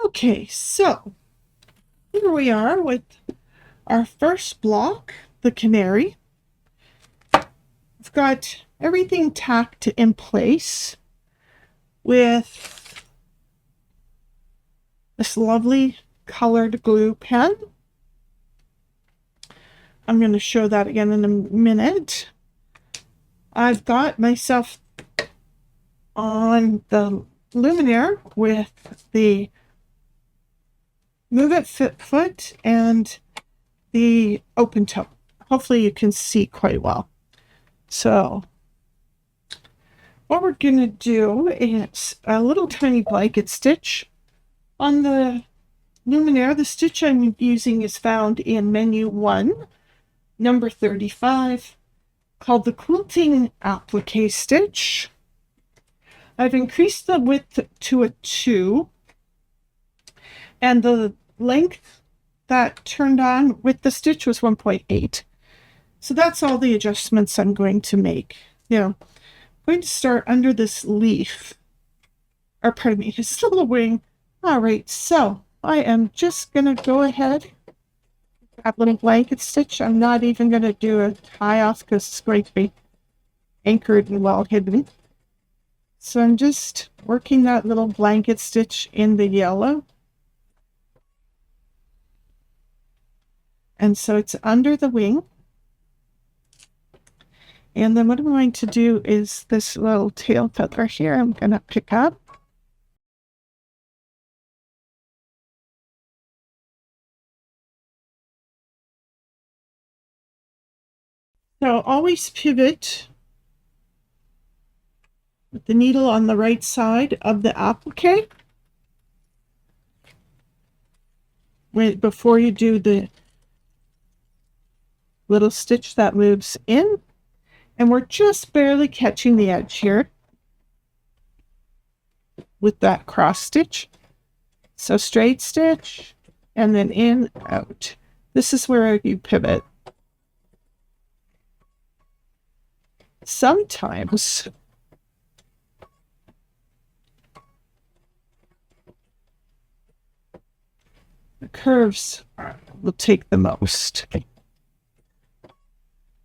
Okay, so here we are with our first block, the Canary. I've got everything tacked in place with this lovely colored glue pen. I'm going to show that again in a minute. I've got myself on the luminaire with the Move It Fit foot and the open toe. Hopefully you can see quite well. So what we're going to do is a little tiny blanket stitch on the luminaire. The stitch I'm using is found in menu 1, number 35, called the quilting applique stitch. I've increased the width to a 2, and the length that turned on with the stitch was 1.8. So that's all the adjustments I'm going to make. I'm going to start under this leaf, or pardon me, this little wing. All right, so I am just going to go ahead, that little blanket stitch. I'm not even going to do a tie off because it's going to be anchored and well hidden. So I'm just working that little blanket stitch in the yellow. And so it's under the wing. And then what I'm going to do is this little tail feather here, I'm going to pick up. So always pivot with the needle on the right side of the applique before you do the little stitch that moves in. And we're just barely catching the edge here with that cross stitch. So straight stitch and then in, out. This is where you pivot. Sometimes the curves will take the most.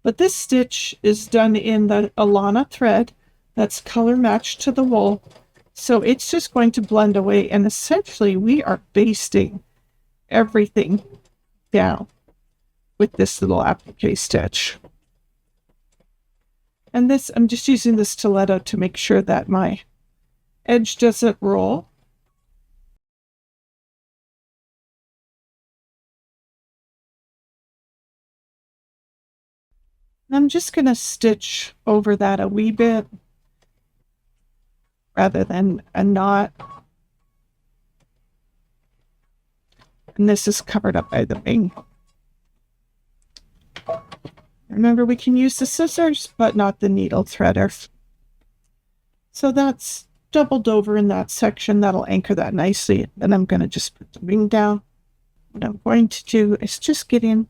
But this stitch is done in the Alana thread that's color matched to the wool. So it's just going to blend away. And essentially we are basting everything down with this little applique stitch. And this, I'm just using the stiletto to make sure that my edge doesn't roll. I'm just going to stitch over that a wee bit rather than a knot. And this is covered up by the wing. Remember, we can use the scissors, but not the needle threader. So that's doubled over in that section. That'll anchor that nicely. Then I'm going to just put the wing down. What I'm going to do is just get in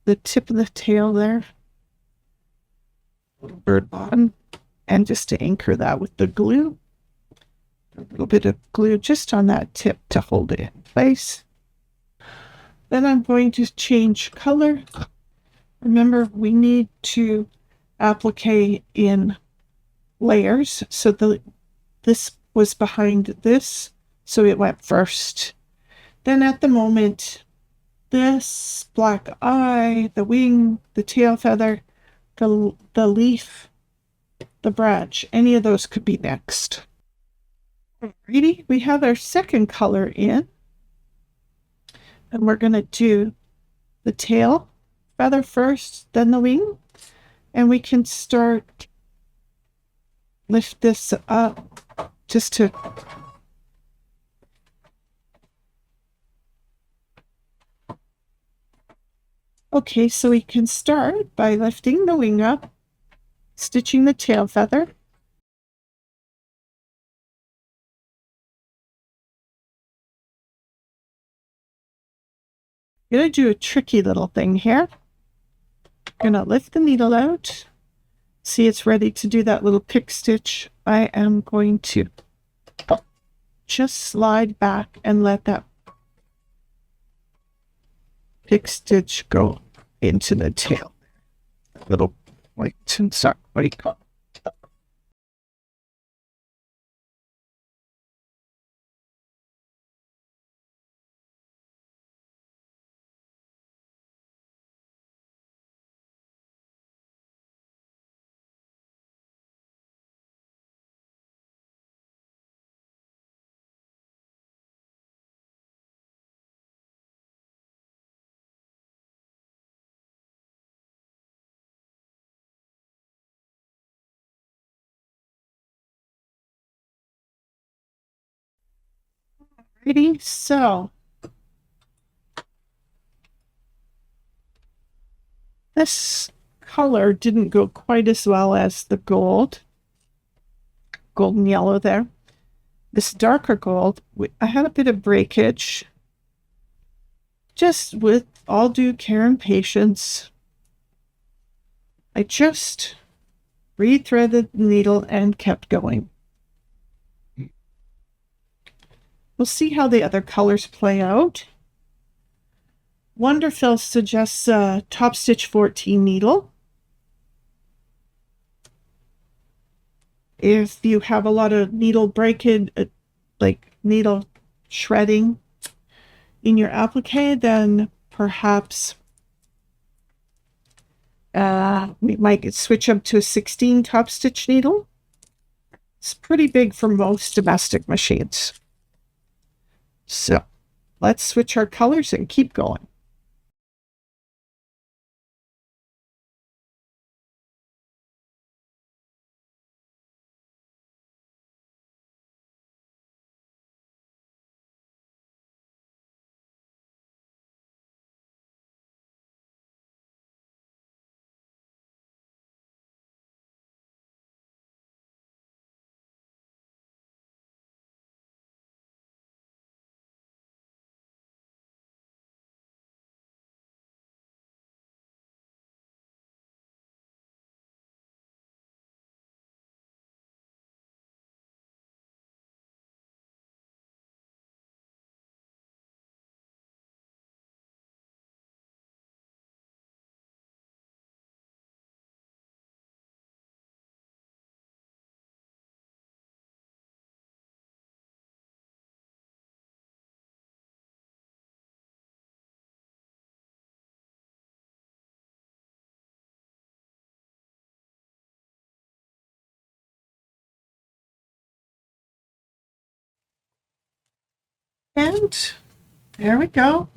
the tip of the tail there. Bird bottom, and just to anchor that with the glue, a little bit of glue just on that tip to hold it in place. Then I'm going to change color. Remember, we need to applique in layers, so this was behind this, so it went first. Then at the moment, this black eye, the wing, the tail feather, the leaf, the branch, any of those could be next. Alrighty, we have our second color in, and we're going to do the tail feather first, then the wing, and we can start lift this up just to okay, so we can start by lifting the wing up, stitching the tail feather. I'm going to do a tricky little thing here. I'm going to lift the needle out. See, it's ready to do that little pick stitch. I am going to just slide back and let that pick stitch go into the tail. Little white and sorry, what do you call it? Alrighty, so this color didn't go quite as well as the golden yellow there. This darker gold, I had a bit of breakage. Just with all due care and patience, I just rethreaded the needle and kept going. We'll see how the other colors play out. Wonderfill suggests a top stitch 14 needle. If you have a lot of needle breakage, like needle shredding in your applique, then perhaps we might switch up to a 16 top stitch needle. It's pretty big for most domestic machines. So let's switch our colors and keep going. And there we go.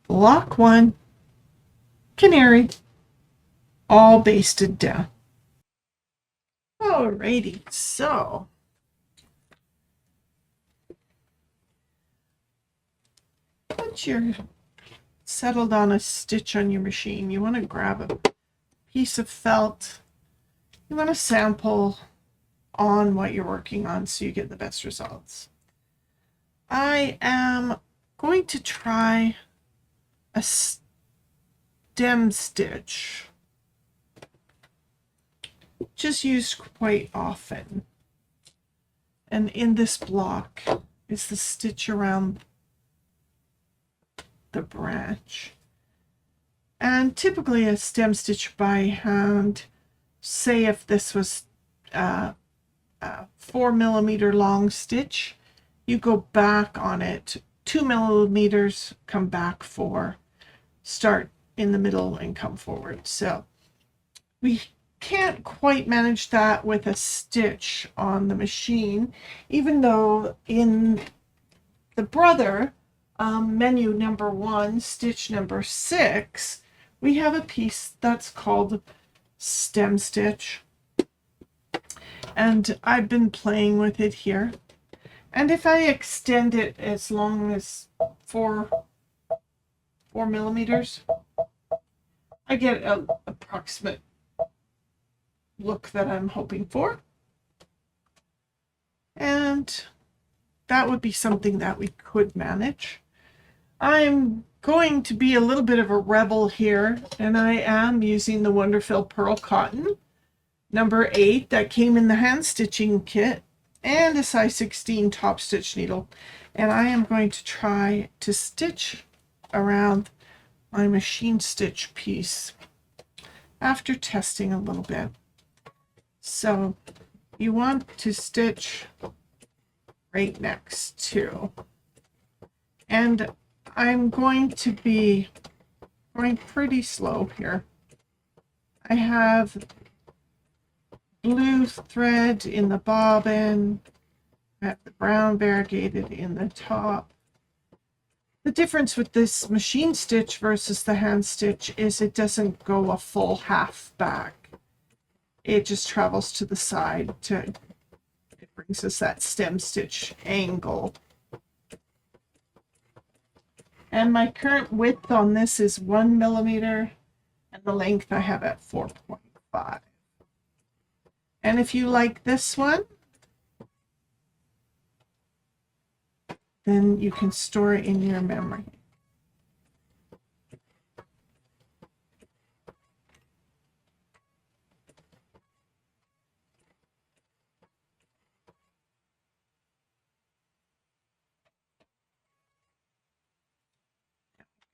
Block 1, Canary, all basted down. Alrighty, so once you're settled on a stitch on your machine, you want to grab a piece of felt. You want to sample on what you're working on so you get the best results. I am going to try a stem stitch, just used quite often. And in this block is the stitch around the branch. And typically a stem stitch by hand, say if this was a 4mm long stitch, you go back on it 2mm, come back 4, start in the middle and come forward. So we can't quite manage that with a stitch on the machine, even though in the Brother menu number 1, stitch number 6, we have a piece that's called stem stitch, and I've been playing with it here. And if I extend it as long as 4mm, I get an approximate look that I'm hoping for. And that would be something that we could manage. I'm going to be a little bit of a rebel here, and I am using the Wonderfill Pearl Cotton number 8 that came in the hand stitching kit. and a size 16 top stitch needle, and I am going to try to stitch around my machine stitch piece after testing a little bit. So you want to stitch right next to, and I'm going to be going pretty slow here. I have blue thread in the bobbin, I have the brown variegated in the top. The difference with this machine stitch versus the hand stitch is it doesn't go a full half back. It just travels to the side it brings us that stem stitch angle. And my current width on this is 1 millimeter, and the length I have at 4.5. And if you like this one, then you can store it in your memory.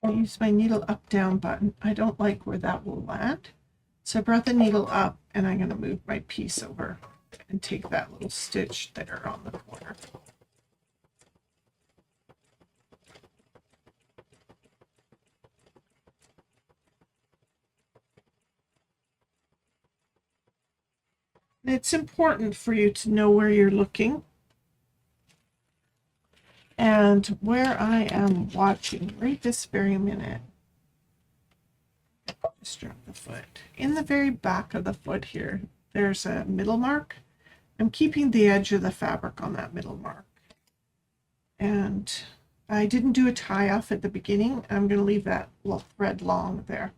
I use my needle up down button. I don't like where that will land. So I brought the needle up, and I'm going to move my piece over and take that little stitch there on the corner. It's important for you to know where you're looking and where I am watching right this very minute. Just drop the foot. In the very back of the foot here, there's a middle mark. I'm keeping the edge of the fabric on that middle mark. And I didn't do a tie off at the beginning. I'm going to leave that little thread long there.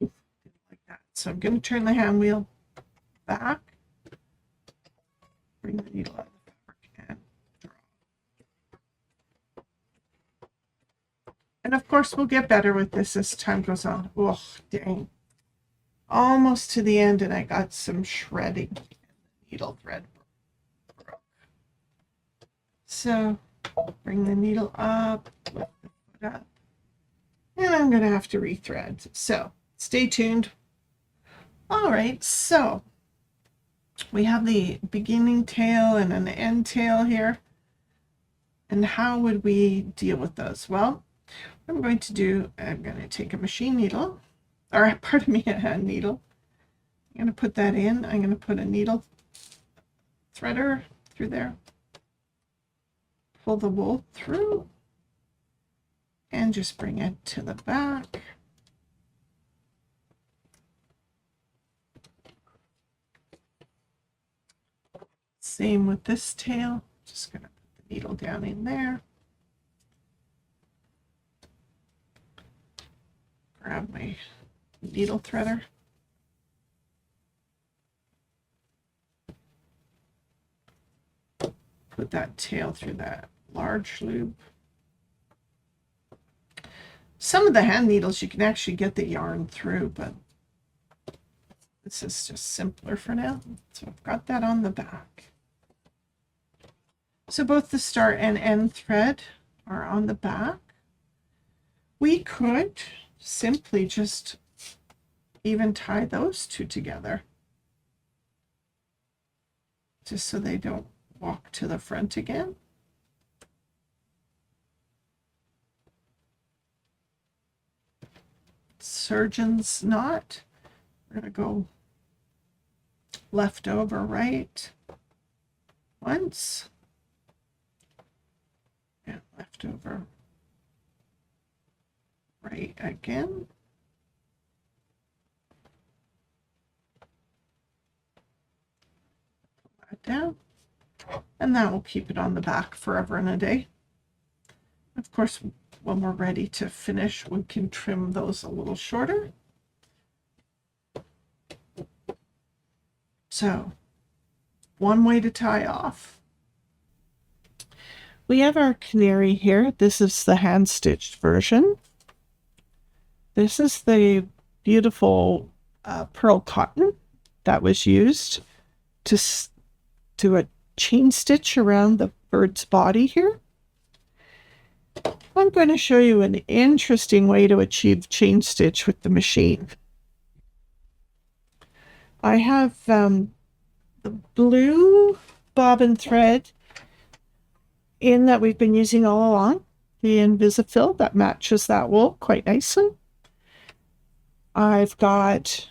Like that. So I'm going to turn the hand wheel back, bring the needle out of the fabric, and draw. And of course, we'll get better with this as time goes on. Oh, dang. Almost to the end, and I got some shredding. Needle thread broke. So bring the needle up, lift the foot up, and I'm going to have to rethread. So stay tuned. All right, so we have the beginning tail and an end tail here. And how would we deal with those? Well, what I'm going to take a machine needle, or pardon me, a hand needle. I'm going to put that in. I'm going to put a needle threader through there. Pull the wool through and just bring it to the back. Same with this tail. Just going to put the needle down in there. Grab my needle threader. Put that tail through that large loop. Some of the hand needles you can actually get the yarn through, but this is just simpler for now. So I've got that on the back. So both the start and end thread are on the back. We could simply just even tie those two together, just so they don't walk to the front again. Surgeon's knot. We're going to go left over right once, and left over right again. Pull that down, and that will keep it on the back forever and a day. Of course, when we're ready to finish, we can trim those a little shorter. So, one way to tie off. We have our Canary here. This is the hand-stitched version. This is the beautiful pearl cotton that was used to do a chain stitch around the bird's body here. I'm going to show you an interesting way to achieve chain stitch with the machine. I have the blue bobbin thread in that we've been using all along, the Invisifil that matches that wool quite nicely. I've got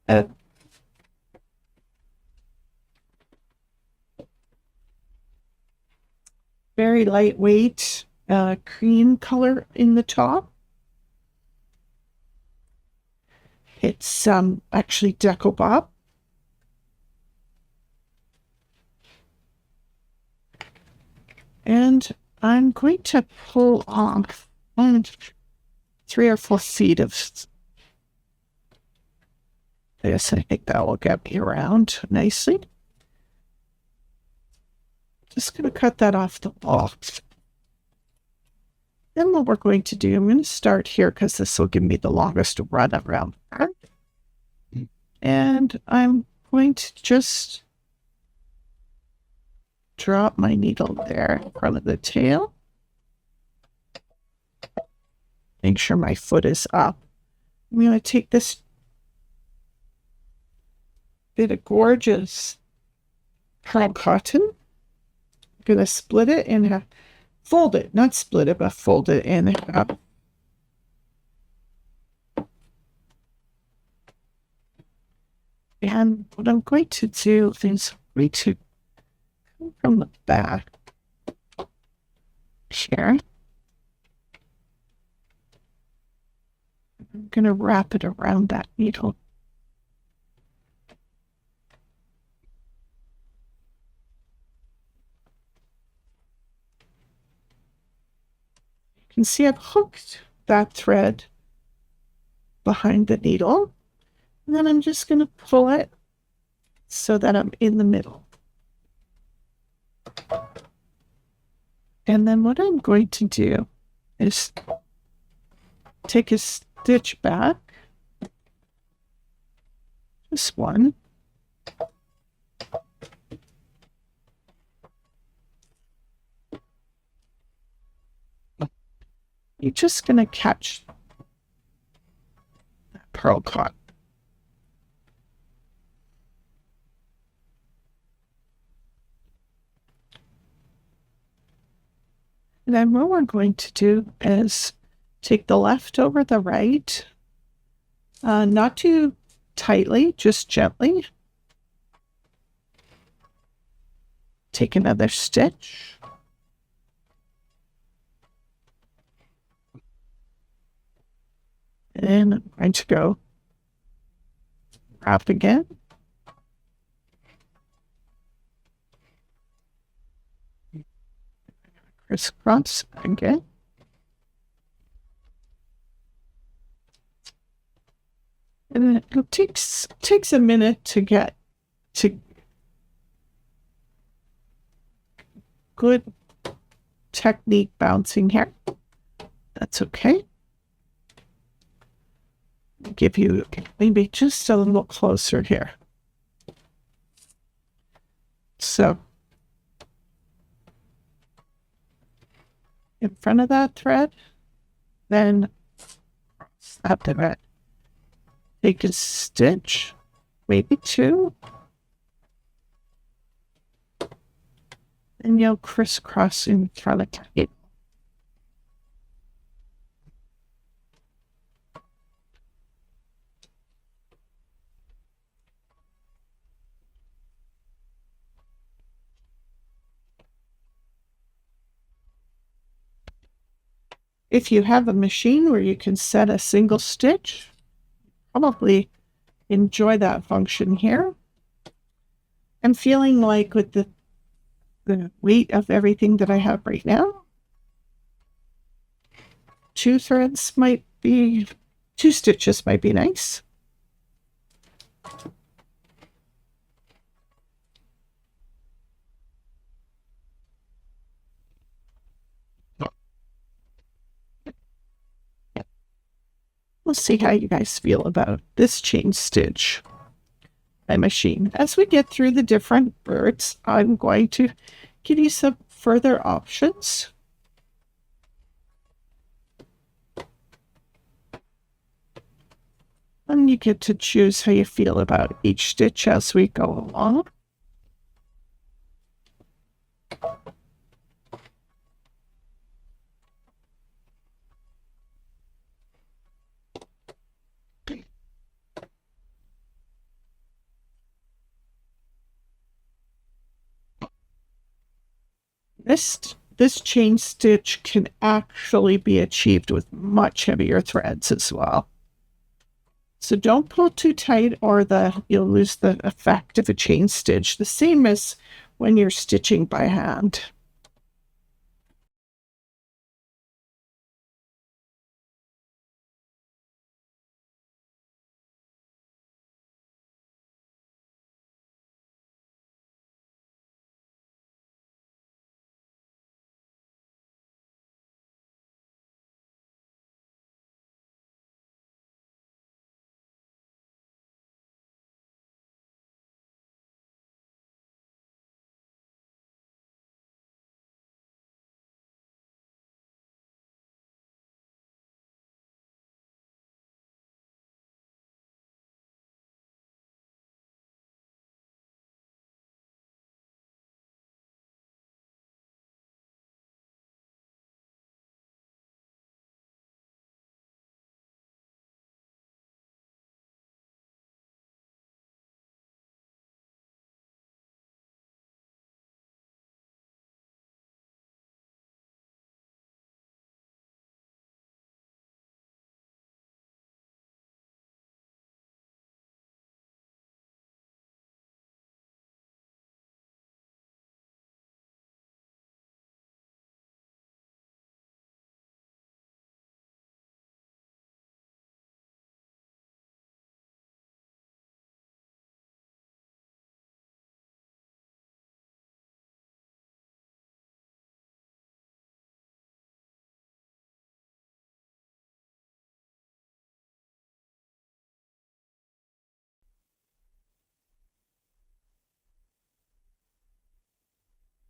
a very lightweight cream color in the top. It's actually Deco Bob. And I'm going to pull off 3 or 4 feet of this. I think that will get me around nicely. Just going to cut that off the wall. Then what we're going to do, I'm going to start here because this will give me the longest run around that. And I'm going to just drop my needle there in front of the tail. Make sure my foot is up. I'm going to take this bit of gorgeous pearl cotton. I'm going to split it in half. Fold it, not split it, but fold it in half. And what I'm going to do is I'm going to come from the back here. I'm going to wrap it around that needle. You can see I've hooked that thread behind the needle, and then I'm just going to pull it so that I'm in the middle. And then what I'm going to do is take a stitch back, just one, you're just going to catch that pearl cotton. And then what we're going to do is take the left over the right, not too tightly, just gently. Take another stitch. And I'm going to go wrap again. Crisscross again. And it takes a minute to get to good technique bouncing here. That's okay. Give you maybe just a little closer here. So in front of that thread, then cross that thread. Take a stitch, maybe 2, and you'll crisscross in front of it. If you have a machine where you can set a single stitch, probably enjoy that function here. I'm feeling like with the weight of everything that I have right now, 2 stitches might be nice. We'll see how you guys feel about this chain stitch by machine. As we get through the different birds, I'm going to give you some further options. And you get to choose how you feel about each stitch as we go along. This chain stitch can actually be achieved with much heavier threads as well. So don't pull too tight or you'll lose the effect of a chain stitch, the same as when you're stitching by hand.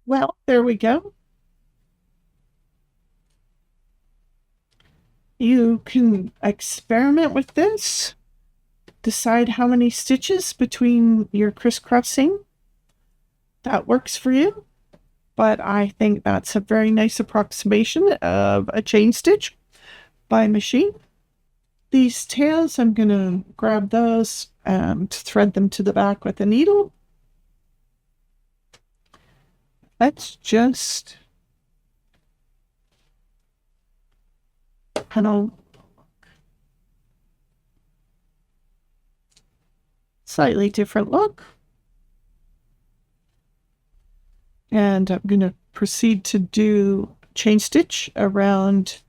Well, there we go. You can experiment with this, decide how many stitches between your crisscrossing that works for you. But I think that's a very nice approximation of a chain stitch by machine. These tails, I'm going to grab those and thread them to the back with a needle. Let's just kind of slightly different look. And I'm going to proceed to do chain stitch around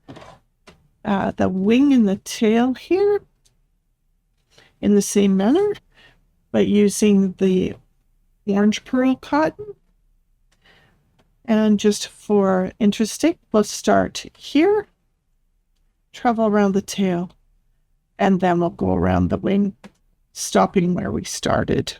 the wing and the tail here in the same manner, but using the orange pearl cotton. And just for interesting, let's start here, travel around the tail, and then we'll go around the wing, stopping where we started.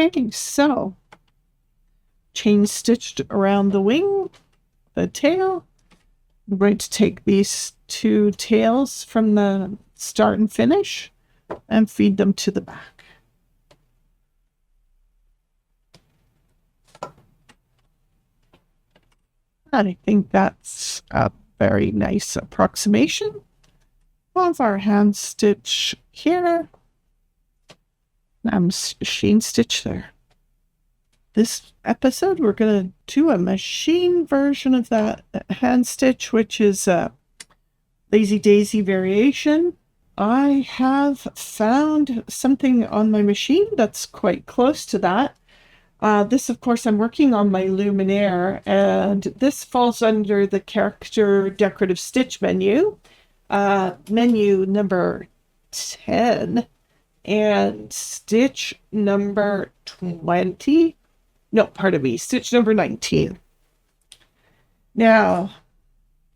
Okay, so chain stitched around the wing, the tail. I'm going to take these two tails from the start and finish and feed them to the back. And I think that's a very nice approximation of our hand stitch here. I'm machine stitch there. This episode, we're going to do a machine version of that hand stitch, which is a Lazy Daisy variation. I have found something on my machine that's quite close to that. This, of course, I'm working on my Luminaire, and this falls under the character decorative stitch menu, menu number 10, and stitch number 20. No, pardon me, stitch number 19. Now,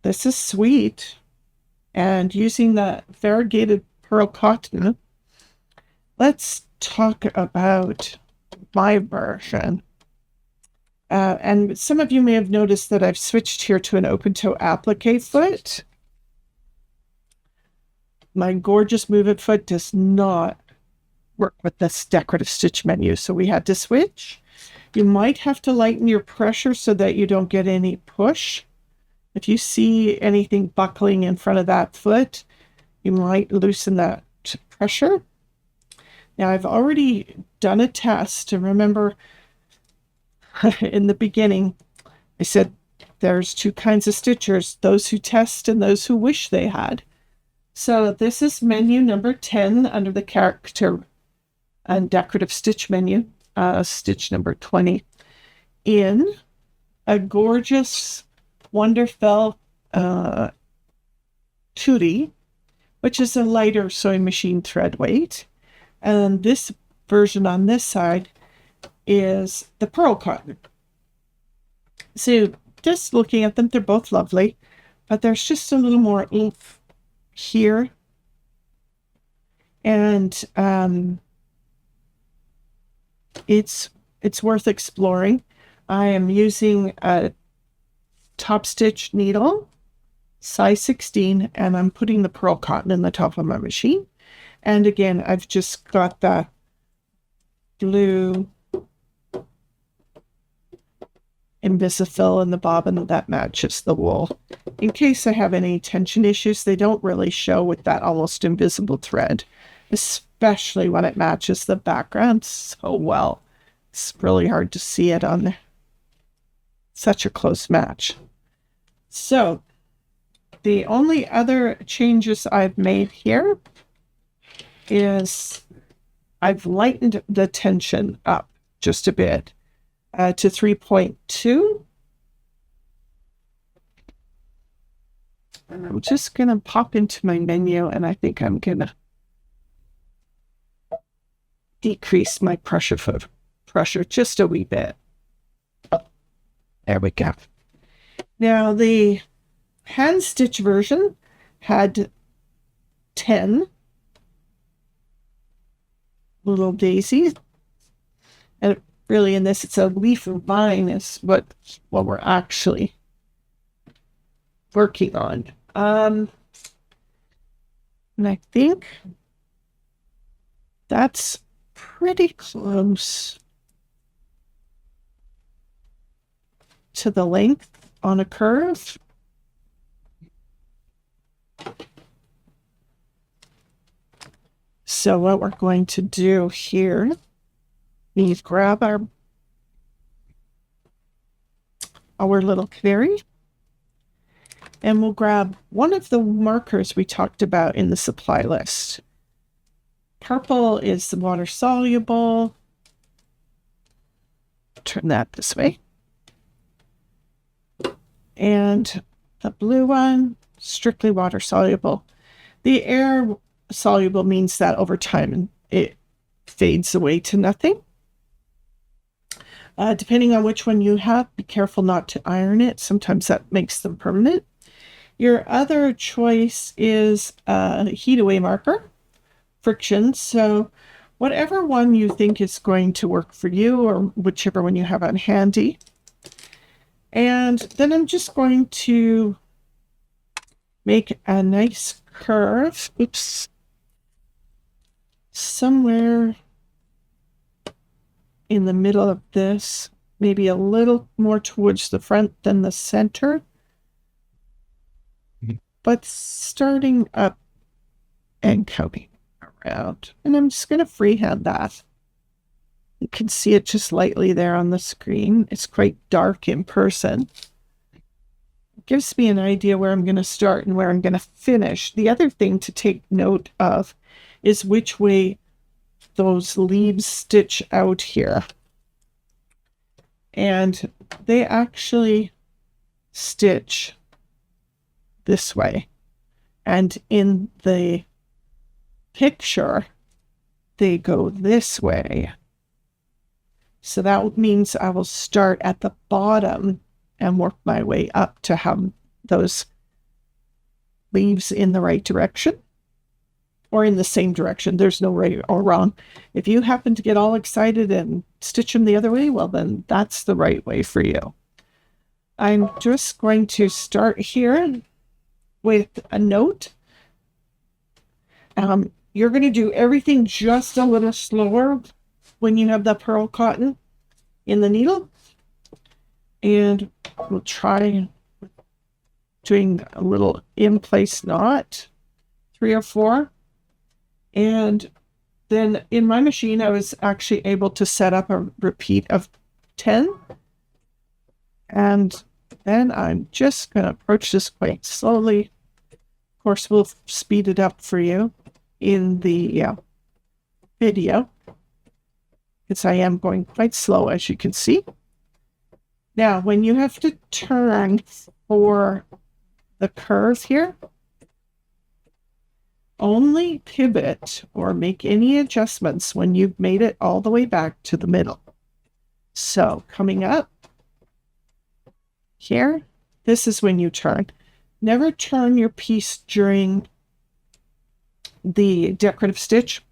this is sweet, and using the variegated pearl cotton, let's talk about my version. And some of you may have noticed that I've switched here to an open toe applique foot. My gorgeous move it foot does not work with this decorative stitch menu, so we had to switch. You might have to lighten your pressure so that you don't get any push. If you see anything buckling in front of that foot, you might loosen that pressure. Now, I've already done a test, and remember in the beginning, I said there's two kinds of stitchers, those who test and those who wish they had. So this is menu number 10 under the character and decorative stitch menu, stitch number 20, in a gorgeous Wonderfell Tootie, which is a lighter sewing machine thread weight. And this version on this side is the pearl cotton. So just looking at them, they're both lovely, but there's just a little more oomph here. And it's worth exploring. I am using a top stitch needle, size 16, and I'm putting the pearl cotton in the top of my machine. And again, I've just got that blue Invisifill in the bobbin that matches the wool. In case I have any tension issues, they don't really show with that almost invisible thread, especially when it matches the background so well. It's really hard to see it on there. Such a close match. So the only other changes I've made here is I've lightened the tension up just a bit to 3.2. And I'm just going to pop into my menu, and I think I'm going to decrease my pressure just a wee bit. There we go. Now, the hand stitch version had 10 little daisies, and really in this it's a leaf and vine is what we're actually working on. And I think that's pretty close to the length on a curve. So what we're going to do here is grab our little canary, and we'll grab one of the markers we talked about in the supply list. Purple is the water soluble. Turn that this way. And the blue one, strictly water soluble. The air soluble means that over time it fades away to nothing. Depending on which one you have, be careful not to iron it. Sometimes that makes them permanent. Your other choice is a heat away marker, friction. So whatever one you think is going to work for you, or whichever one you have on handy. And then I'm just going to make a nice curve. Oops. Somewhere in the middle of this, maybe a little more towards the front than the center, but starting up and coming around. And I'm just going to freehand that. You can see it just lightly there on the screen. It's quite dark in person. It gives me an idea where I'm going to start and where I'm going to finish. The other thing to take note of is which way those leaves stitch out here. And they actually stitch this way. And in the picture, they go this way. So that means I will start at the bottom and work my way up to have those leaves in the right direction, or in the same direction. There's no right or wrong. If you happen to get all excited and stitch them the other way, well, then that's the right way for you. I'm just going to start here with a note. You're going to do everything just a little slower when you have the pearl cotton in the needle. And we'll try doing a little in-place knot, 3 or 4. And then in my machine, I was actually able to set up a repeat of 10. And then I'm just going to approach this quite slowly. Of course, we'll speed it up for you in the video, because I am going quite slow, as you can see. Now, when you have to turn for the curve here, only pivot or make any adjustments when you've made it all the way back to the middle. So coming up here, this is when you turn. Never turn your piece during the decorative stitch.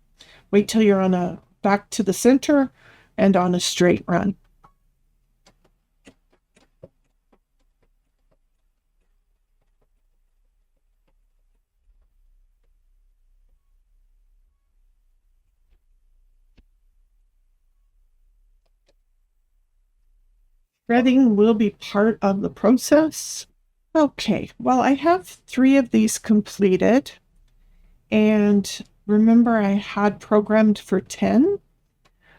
Wait till you're on a back to the center and on a straight run. Threading will be part of the process. Okay, well, I have 3 of these completed, and remember I had programmed for 10.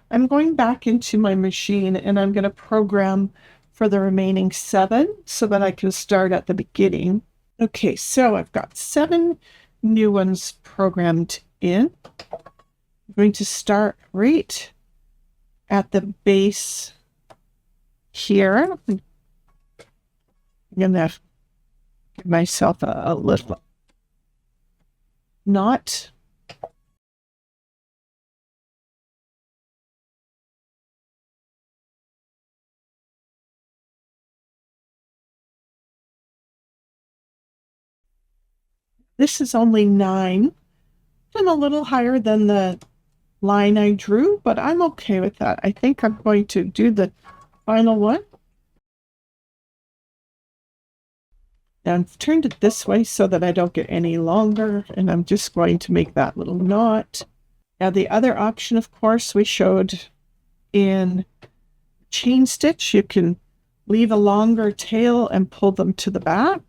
I'm going back into my machine and I'm going to program for the remaining 7 so that I can start at the beginning. Okay, so I've got 7 new ones programmed in. I'm going to start right at the base here. I'm going to give myself a little knot. This is only 9, and a little higher than the line I drew, but I'm okay with that. I think I'm going to do the final one. Now I've turned it this way so that I don't get any longer, and I'm just going to make that little knot. Now the other option, of course, we showed in chain stitch. You can leave a longer tail and pull them to the back.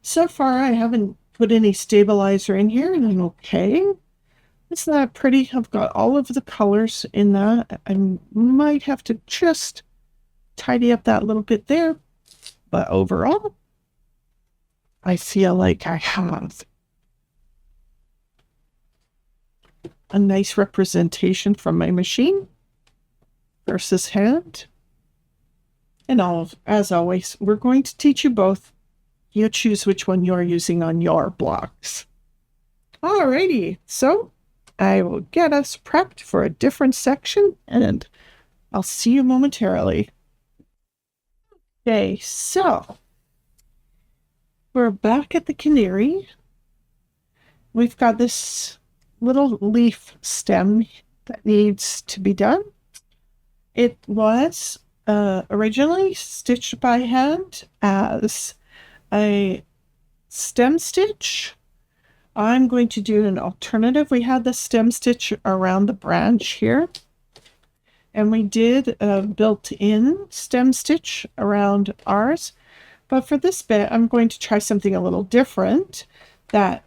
So far, I haven't put any stabilizer in here, and I'm okay. Isn't that pretty? I've got all of the colors in that. I might have to just tidy up that little bit there, but overall, I feel like I have a nice representation from my machine versus hand. And as always, we're going to teach you both. You choose which one you're using on your blocks. Alrighty, so I will get us prepped for a different section, and I'll see you momentarily. Okay, so we're back at the Canary, we've got this little leaf stem that needs to be done. It was originally stitched by hand as a stem stitch. I'm going to do an alternative. We had the stem stitch around the branch here, and we did a built-in stem stitch around ours. But for this bit, I'm going to try something a little different that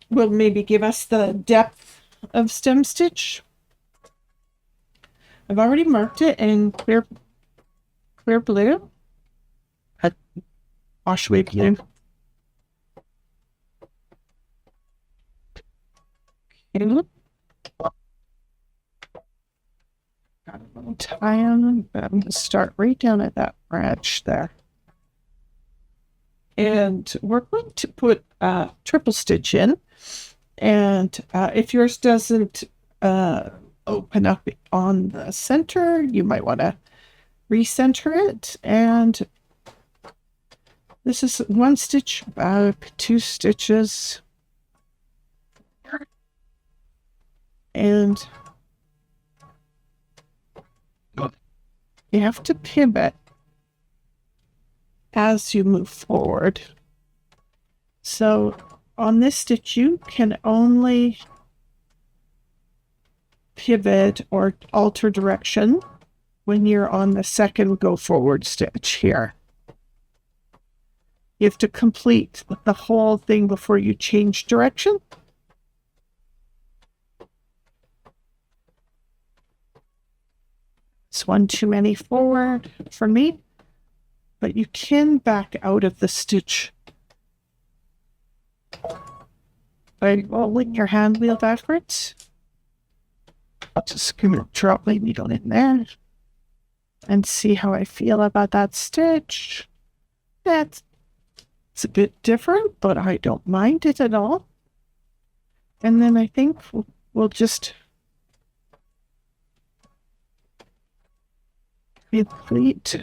will maybe give us the depth of stem stitch. I've already marked it in clear blue. Wash away blue. Okay. Got a little tie on them, but I'm going to start right down at that branch there. And we're going to put a triple stitch in. And if yours doesn't open up on the center, you might want to recenter it. And this is 1 stitch back, 2 stitches. And you have to pivot as you move forward. So on this stitch, you can only pivot or alter direction when you're on the second go forward stitch here. You have to complete the whole thing before you change direction. It's one too many forward for me, but you can back out of the stitch by rolling your hand wheel backwards. I'll just drop my needle in there and see how I feel about that stitch. It's a bit different, but I don't mind it at all. And then I think we'll just complete.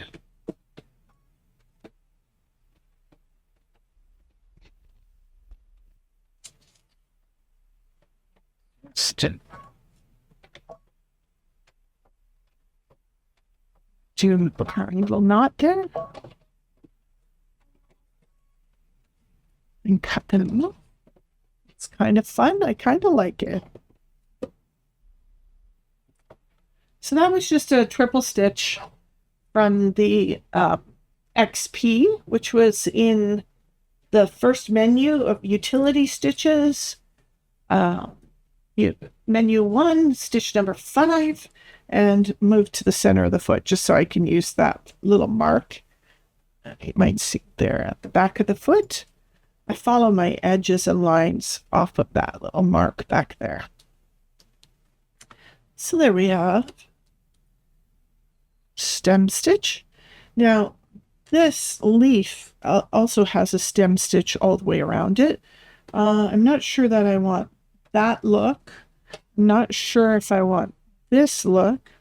Do a triangle knot there and cut them off. It's kind of fun. I kind of like it. So that was just a triple stitch from the XP, which was in the first menu of utility stitches. Menu 1, stitch number 5, and move to the center of the foot just so I can use that little mark. You might see there at the back of the foot. I follow my edges and lines off of that little mark back there. So there we have stem stitch. Now this leaf also has a stem stitch all the way around it. I'm not sure that I want that look. I'm not sure if I want this look.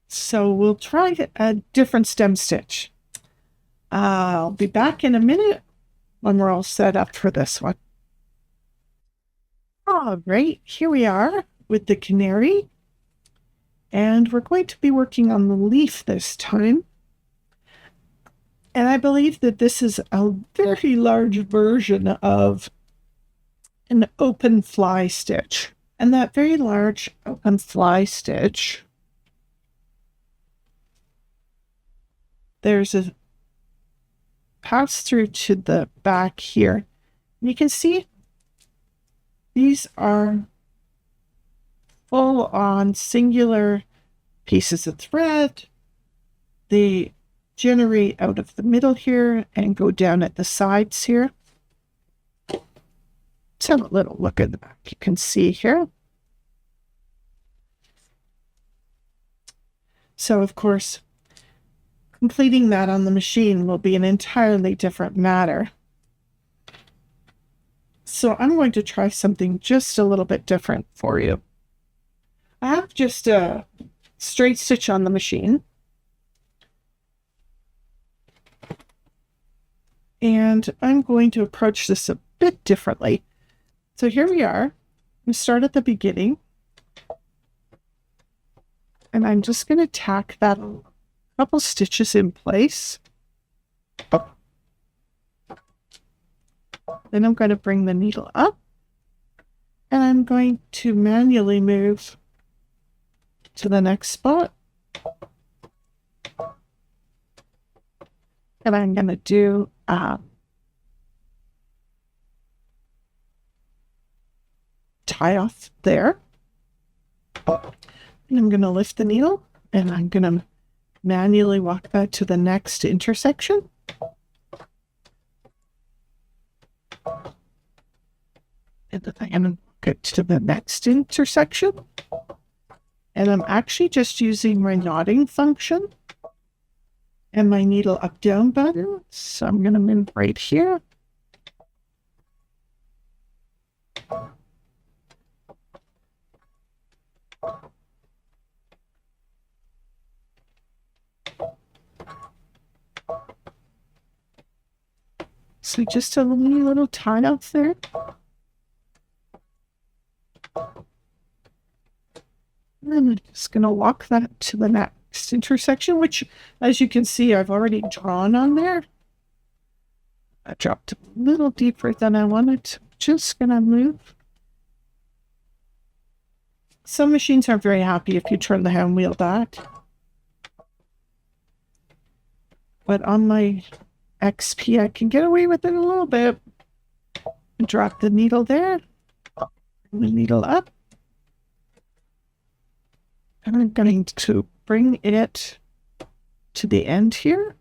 So we'll try a different stem stitch. I'll be back in a minute when we're all set up for this one. All right, here we are with the canary. And we're going to be working on the leaf this time. And I believe that this is a very large version of an open fly stitch. And that very large open fly stitch, there's a pass through to the back here. And you can see these are full on singular pieces of thread. They generate out of the middle here and go down at the sides here. Let's have a little look at the back. You can see here. So of course, completing that on the machine will be an entirely different matter. So I'm going to try something just a little bit different for you. I have just a straight stitch on the machine. And I'm going to approach this a bit differently. So here we are. We start at the beginning. And I'm just going to tack that a couple stitches in place. Then I'm going to bring the needle up. And I'm going to manually move to the next spot. And I'm going to do tie off there. And I'm going to lift the needle and I'm going to manually walk that to the next intersection. And then I'm going to get to the next intersection. And I'm actually just using my knotting function and my needle up down button. So I'm going to move right here. So just a little tie off there. And then I'm just going to walk that to the next intersection, which, as you can see, I've already drawn on there. I dropped a little deeper than I wanted to. Just going to move. Some machines aren't very happy if you turn the hand wheel back. But on my XP, I can get away with it a little bit. Drop the needle there. Bring the needle up. And I'm going to bring it to the end here.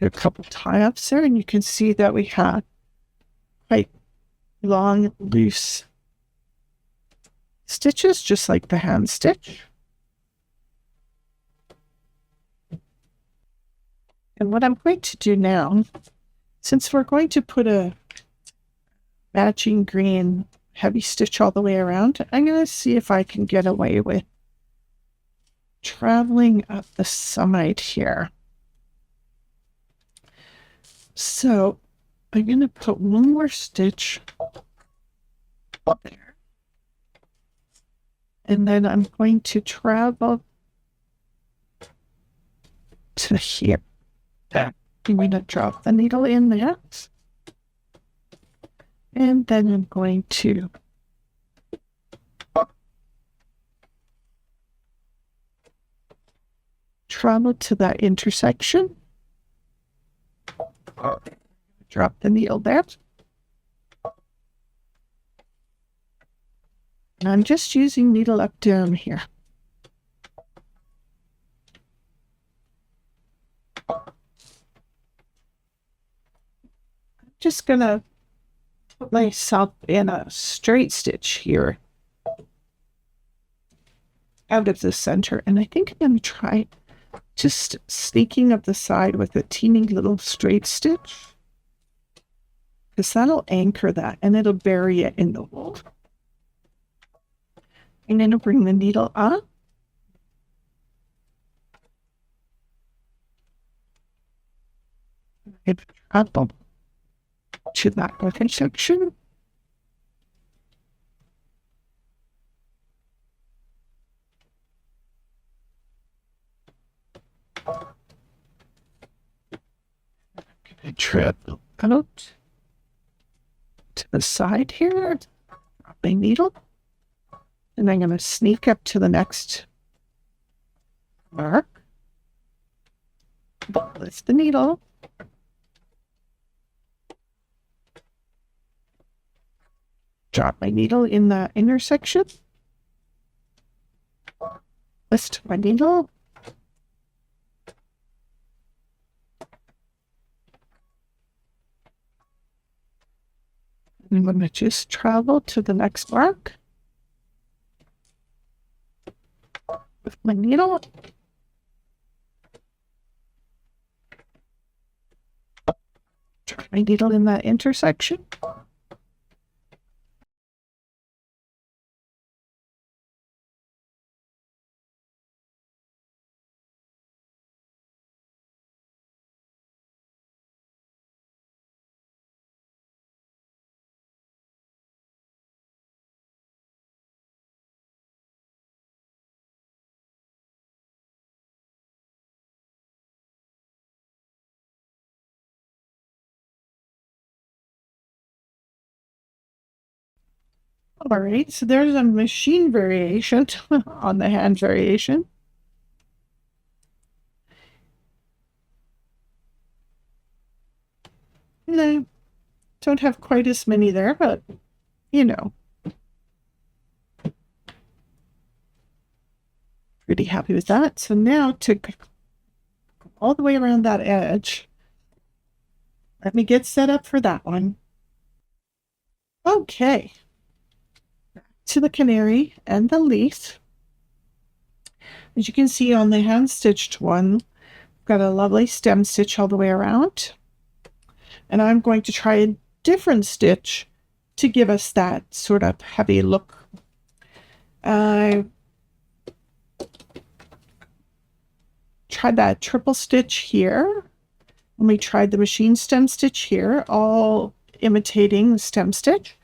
A couple tie-ups there, and you can see that we have quite long, loose stitches, just like the hand stitch. And what I'm going to do now, since we're going to put a matching green heavy stitch all the way around, I'm going to see if I can get away with traveling up the side here. So I'm going to put one more stitch up there. And then I'm going to travel to here. I'm going to drop the needle in there. And then I'm going to travel to that intersection. Drop the needle there. And I'm just using needle up down here. I'm just going to put myself in a straight stitch here out of the center. And I think I'm going to try just sneaking up the side with a teeny little straight stitch, because that'll anchor that and it'll bury it in the wool. And then I'll bring the needle up. And up to that intersection. Travel out to the side here, drop my needle, and I'm going to sneak up to the next mark, lift the needle, drop my needle in the intersection, lift my needle, I'm going to just travel to the next mark with my needle. Drop my needle in that intersection. All right, so there's a machine variation on the hand variation. And I don't have quite as many there, but you know, pretty happy with that. So now to go all the way around that edge, let me get set up for that one. Okay, to the canary and the leaf. As you can see on the hand stitched one, got a lovely stem stitch all the way around. And I'm going to try a different stitch to give us that sort of heavy look. I tried that triple stitch here, and we tried the machine stem stitch here, all imitating the stem stitch.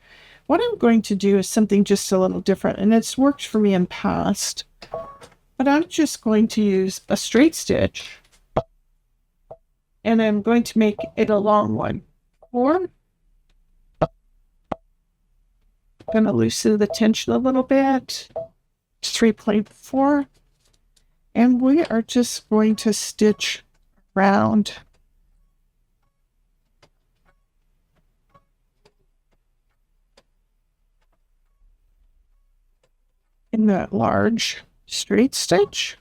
What I'm going to do is something just a little different, and it's worked for me in past, but I'm just going to use a straight stitch, and I'm going to make it a long one. Or I'm going to loosen the tension a little bit. 3.4, and we are just going to stitch around in that large straight stitch.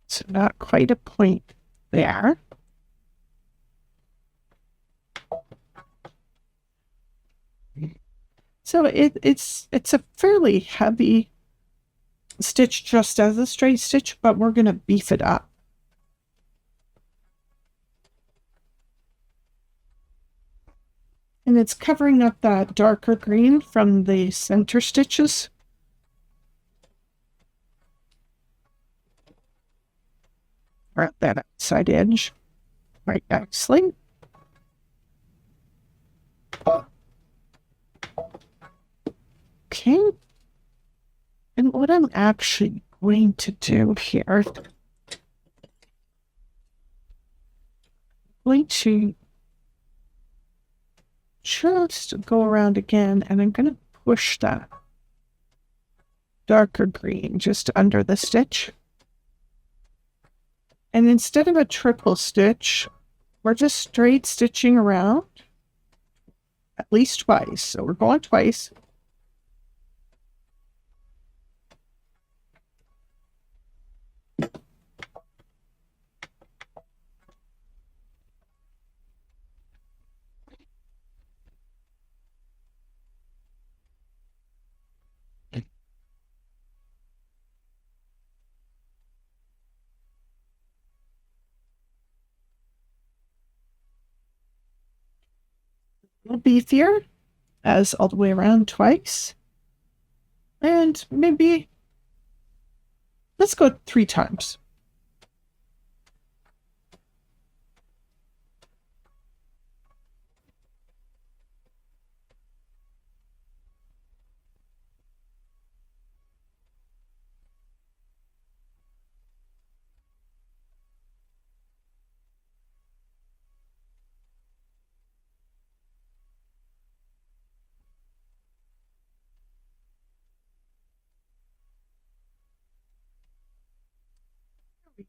So not quite a point there. So it's a fairly heavy stitch just as a straight stitch, but we're going to beef it up. And it's covering up that darker green from the center stitches. Around that outside edge right nicely. Okay. And what I'm actually going to do here, I'm going to just go around again, and I'm going to push that darker green just under the stitch. And instead of a triple stitch, we're just straight stitching around at least twice. So we're going twice. A little beefier, as all the way around twice. And maybe let's go 3 times.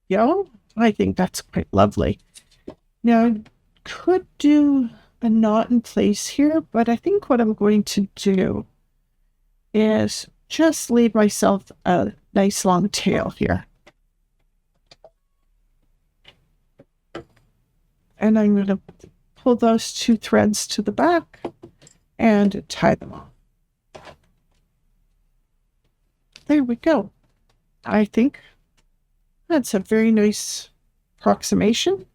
Go. I think that's quite lovely. Now, I could do a knot in place here, but I think what I'm going to do is just leave myself a nice long tail here. And I'm going to pull those 2 threads to the back and tie them off. There we go. I think that's a very nice approximation.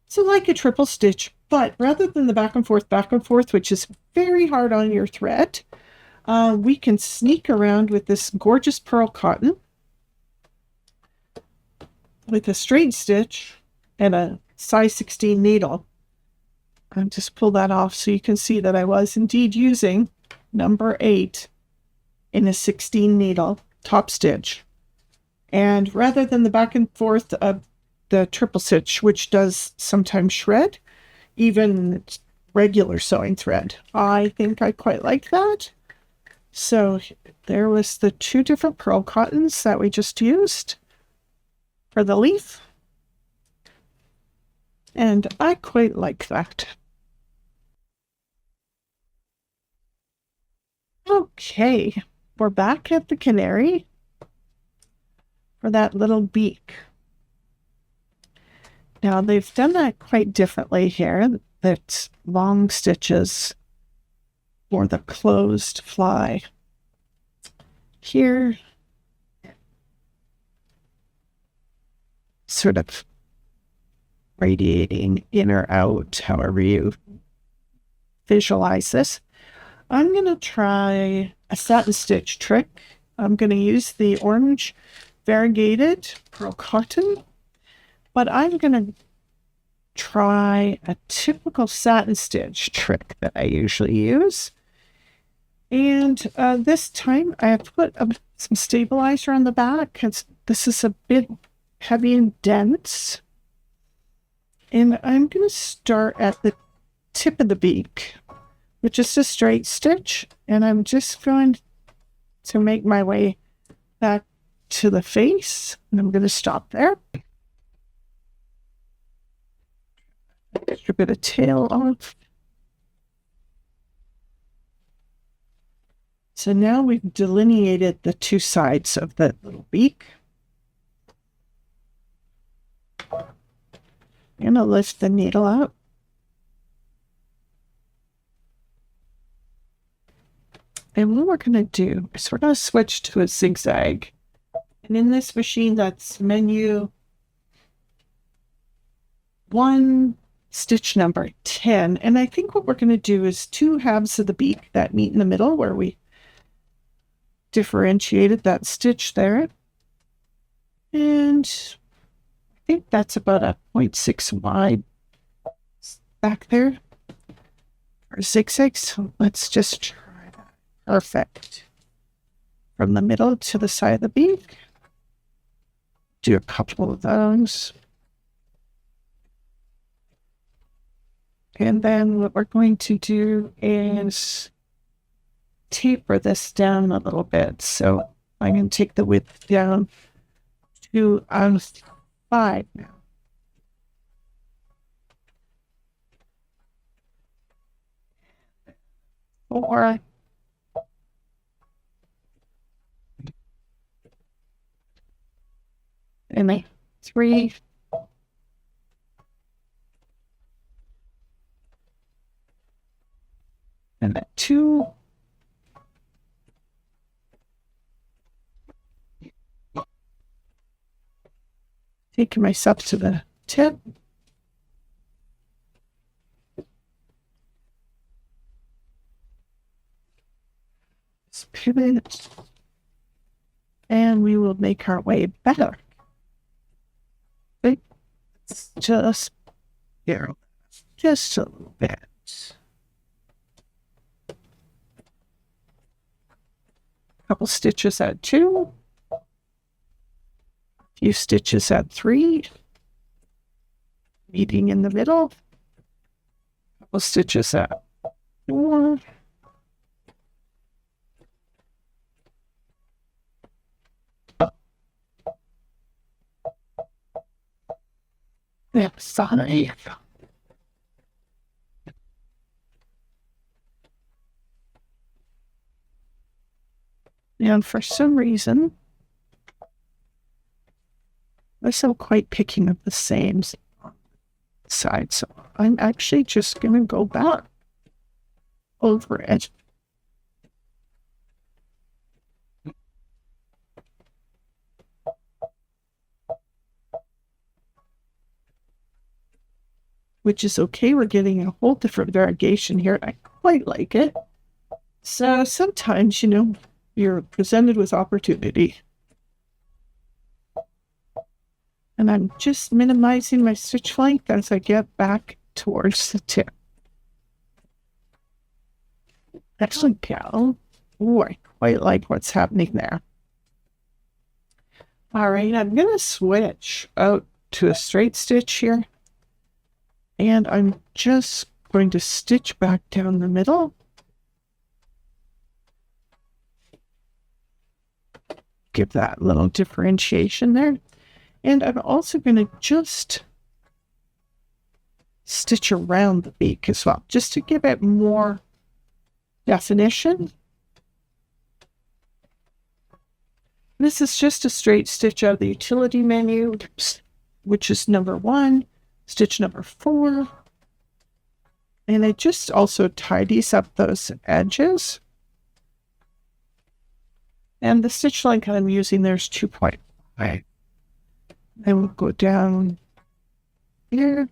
So like a triple stitch, but rather than the back and forth, which is very hard on your thread, we can sneak around with this gorgeous pearl cotton with a straight stitch and a size 16 needle. And just pull that off so you can see that I was indeed using number 8 in a 16 needle top stitch. And rather than the back and forth of the triple stitch, which does sometimes shred, even regular sewing thread, I think I quite like that. So there was the 2 different pearl cottons that we just used for the leaf. And I quite like that. Okay, we're back at the Canary for that little beak. Now they've done that quite differently here. That's long stitches for the closed fly. Here, sort of radiating in or out, however you visualize this. I'm going to try a satin stitch trick. I'm going to use the orange variegated pearl cotton, but I'm going to try a typical satin stitch trick that I usually use. And this time I have put some stabilizer on the back because this is a bit heavy and dense. And I'm going to start at the tip of the beak with just a straight stitch, and I'm just going to make my way back to the face, and I'm going to stop there. Extra bit of tail off. So now we've delineated the 2 sides of the little beak. I'm going to lift the needle up. And what we're going to do is we're going to switch to a zigzag. And in this machine, that's menu 1, stitch number 10. And I think what we're going to do is 2 halves of the beak that meet in the middle where we differentiated that stitch there. And I think that's about a 0.6 wide back there for zigzag. So let's just try that. Perfect. From the middle to the side of the beak. Do a couple of those. And then what we're going to do is taper this down a little bit. So I'm going to take the width down to 5 now. Four. And then 3. And then 2. Taking myself to the tip. Just pivot. And we will make our way better. Let's just here, just a little bit. Couple stitches at 2. Few stitches at 3, meeting in the middle, couple stitches at 4, and 5, and for some reason I'm still quite picking up the same side, so I'm actually just going to go back over it. Which is okay, we're getting a whole different variegation here. I quite like it. So sometimes, you're presented with opportunity. And I'm just minimizing my stitch length as I get back towards the tip. Excellent, gal. Oh, I quite like what's happening there. All right, I'm going to switch out to a straight stitch here. And I'm just going to stitch back down the middle. Give that little differentiation there. And I'm also going to just stitch around the beak as well, just to give it more definition. This is just a straight stitch out of the utility menu, which is number 1, stitch number 4. And it just also tidies up those edges. And the stitch length I'm using there is 2.5. Then we'll go down here.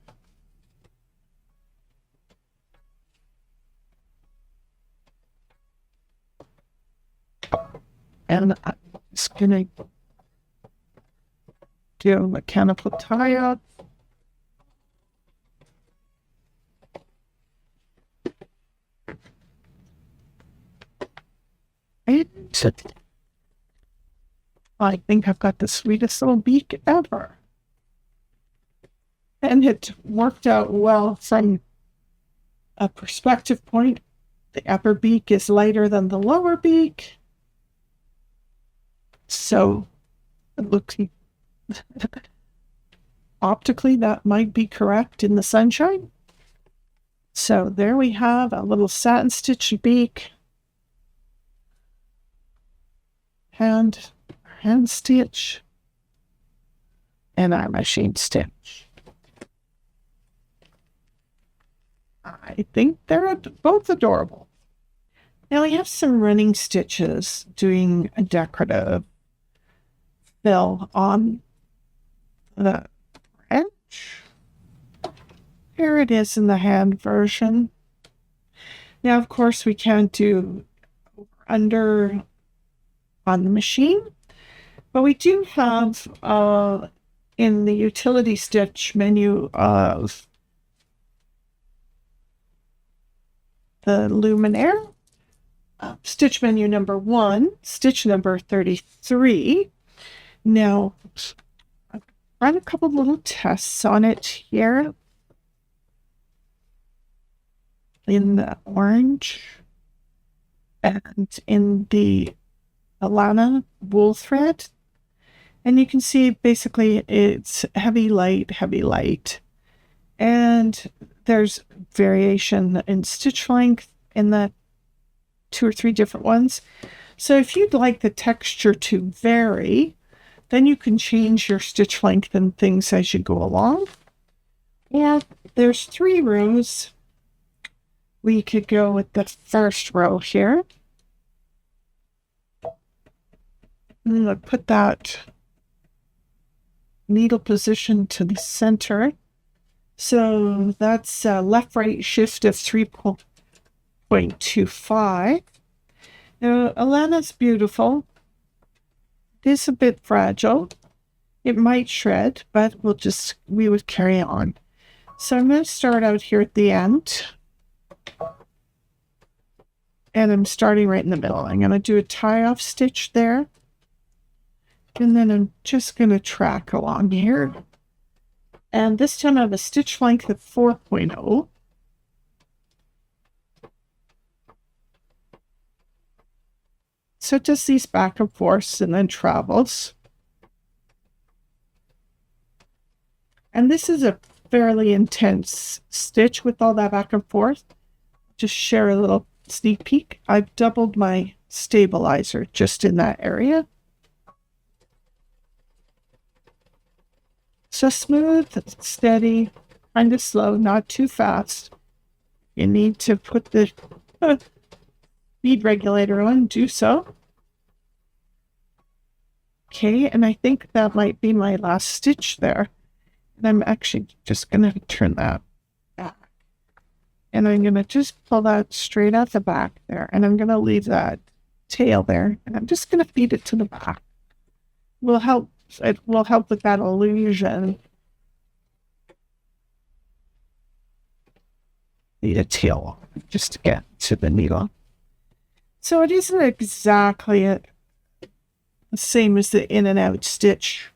And I'm just going to do a mechanical tie up. And I think I've got the sweetest little beak ever. And it worked out well from a perspective point. The upper beak is lighter than the lower beak. So it looks optically that might be correct in the sunshine. So there we have a little satin stitch beak. Hand stitch. And our machine stitch. I think they're both adorable. Now we have some running stitches doing a decorative fill on the edge. Here it is in the hand version. Now, of course, we can't do under on the machine, but we do have in the utility stitch menu of the Luminaire, stitch menu number 1, stitch number 33. Now, I've run a couple little tests on it here in the orange and in the Alana wool thread. And you can see basically it's heavy, light. And there's variation in stitch length in the 2 or 3 different ones. So if you'd like the texture to vary, then you can change your stitch length and things as you go along. And there's 3 rows. We could go with the first row here. I'm going to put that needle position to the center. So that's a left-right shift of 3.25. Now, Alana's beautiful. It is a bit fragile. It might shred, but we would carry on. So I'm going to start out here at the end. And I'm starting right in the middle. I'm going to do a tie-off stitch there. And then I'm just going to track along here. And this time I have a stitch length of 4.0. So it does these back and forth and then travels. And this is a fairly intense stitch with all that back and forth. Just share a little sneak peek. I've doubled my stabilizer just in that area. So smooth, steady, kind of slow, not too fast. You need to put the speed regulator on, do so. Okay, and I think that might be my last stitch there. And I'm actually just going to turn that back. And I'm going to just pull that straight out the back there. And I'm going to leave that tail there. And I'm just going to feed it to the back. It will help with that illusion. Need a tail just to get to the needle. So it isn't exactly the same as the in and out stitch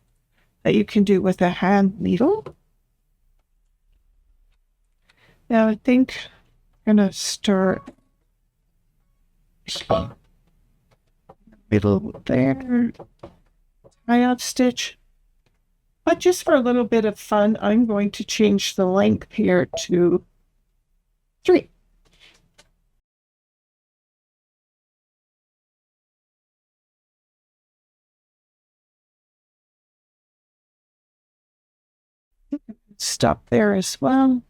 that you can do with a hand needle. Now I think I'm gonna start middle there, tie up stitch. But just for a little bit of fun, I'm going to change the length here to 3. Stop there as well.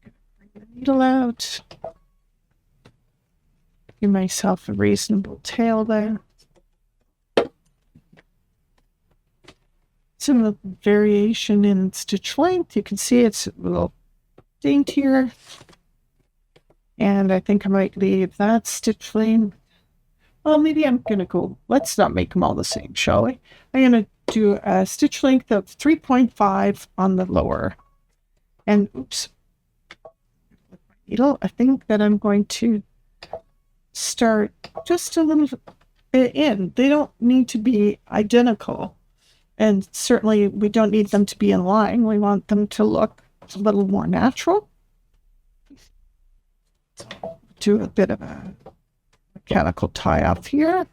Bring the needle out. Give myself a reasonable tail there. Some variation in stitch length. You can see it's a little daintier. And I think I might leave that stitch length. Well, maybe I'm going to go, let's not make them all the same, shall we? I'm going to do a stitch length of 3.5 on the lower. And oops, needle, I think that I'm going to start just a little bit in. They don't need to be identical. And certainly we don't need them to be in line. We want them to look a little more natural. So do a bit of a mechanical tie off here.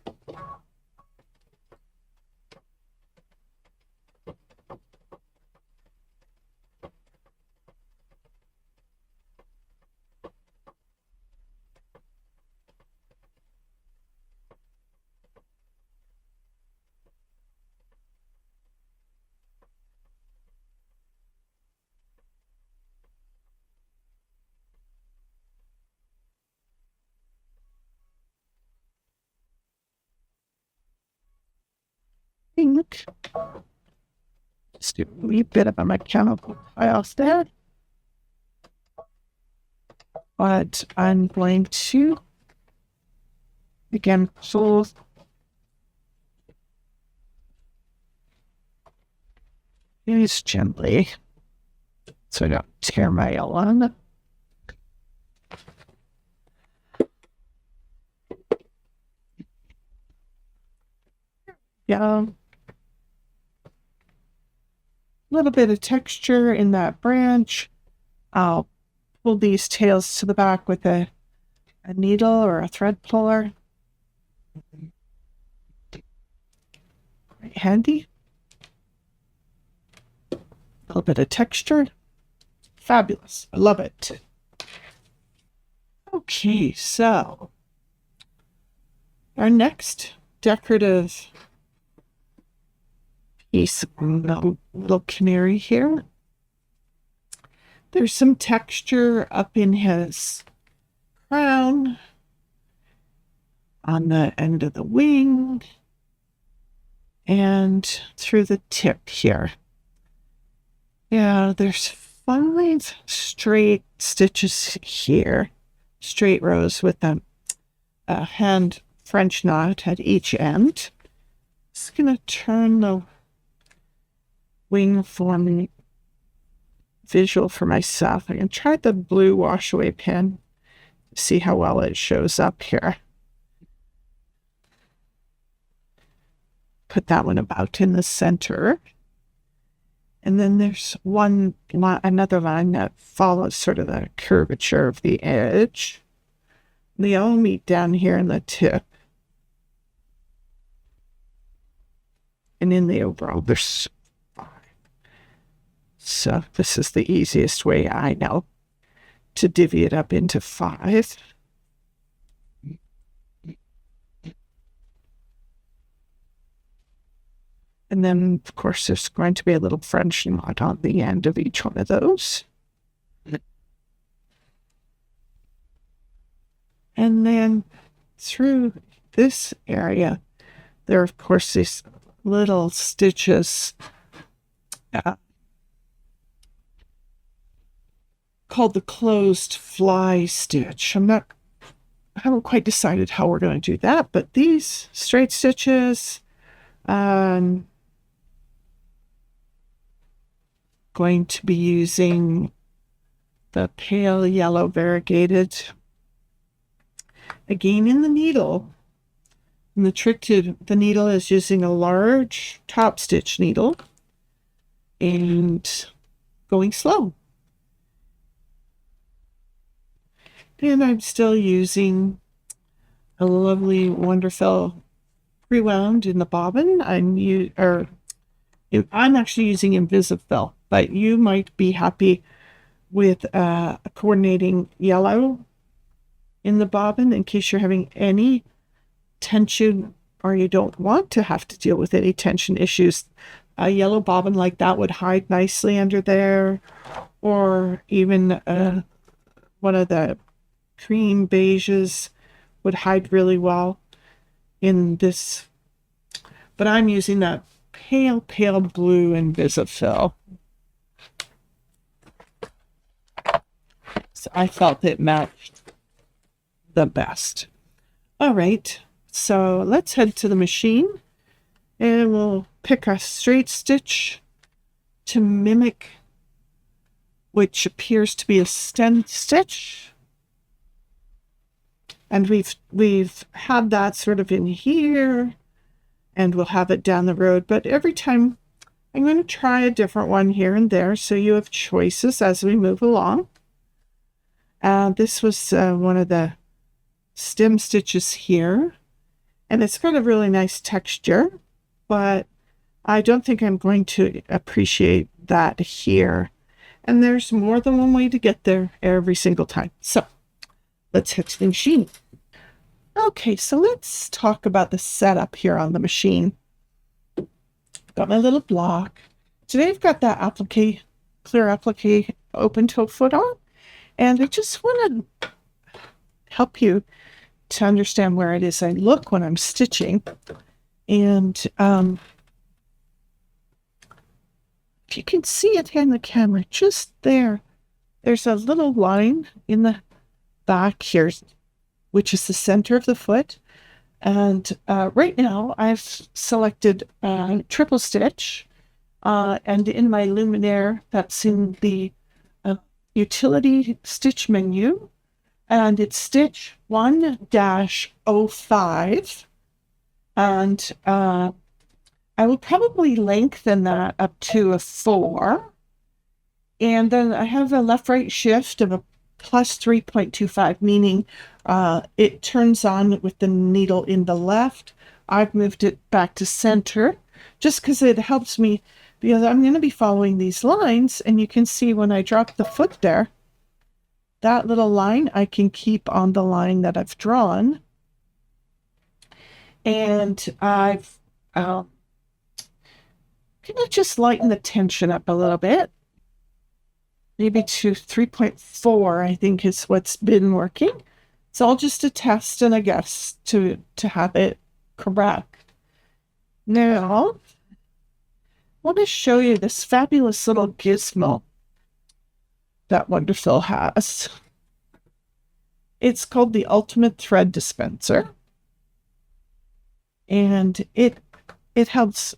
Just do a wee bit of a mechanical tie off there. But I'm going to again pull these gently so I don't tear my yarn. Yeah. A little bit of texture in that branch. I'll pull these tails to the back with a needle or a thread puller. Quite handy. A little bit of texture. Fabulous. I love it. Okay, so our next decorative piece, little canary here. There's some texture up in his crown, on the end of the wing, and through the tip here. Yeah, there's 5 straight stitches here, straight rows with a hand French knot at each end. Just gonna turn the wing for me visual for myself. I can try the blue wash away pen, see how well it shows up here. Put that one about in the center. And then there's another line that follows sort of the curvature of the edge. They all meet down here in the tip. And in the overall, there's 5. So this is the easiest way I know to divvy it up into 5. And then, of course, there's going to be a little French knot on the end of each one of those. And then through this area, there are, of course, these little stitches called the closed fly stitch. I haven't quite decided how we're going to do that, but these straight stitches, going to be using the pale yellow variegated. again in the needle. And the trick to the needle is using a large top stitch needle and going slow. And I'm still using a lovely Wonderful pre-wound in the bobbin. I'm actually using Invisifil, but you might be happy with a coordinating yellow in the bobbin in case you're having any tension or you don't want to have to deal with any tension issues. A yellow bobbin like that would hide nicely under there, or even one of the cream beiges would hide really well in this. But I'm using that pale blue Invisifil. So I felt it matched the best. All right, so let's head to the machine and we'll pick a straight stitch to mimic which appears to be a stem stitch. And we've had that sort of in here, and we'll have it down the road. But every time I'm going to try a different one here and there, so you have choices as we move along. This was one of the stem stitches here, and it's got a really nice texture, but I don't think I'm going to appreciate that here. And there's more than one way to get there every single time. So let's head to the machine. Okay, so let's talk about the setup here on the machine. Got my little block. Today I've got that clear applique open toe foot on, and I just want to help you to understand where it is I look when I'm stitching. And if you can see it in the camera, just there's a little line in the back here, which is the center of the foot. And right now I've selected triple stitch, and in my luminaire, that's in the utility stitch menu, and it's stitch 1-05, and I will probably lengthen that up to a 4, and then I have a left-right shift of a plus 3.25, meaning it turns on with the needle in the left. I've moved it back to center just because it helps me, because I'm going to be following these lines, and you can see when I drop the foot there, that little line I can keep on the line that I've drawn. And I've can I just lighten the tension up a little bit? Maybe to 3.4, I think is what's been working. It's all just a test and a guess to have it correct. Now, I want to show you this fabulous little gizmo that Wonderful has. It's called the Ultimate Thread Dispenser, and it helps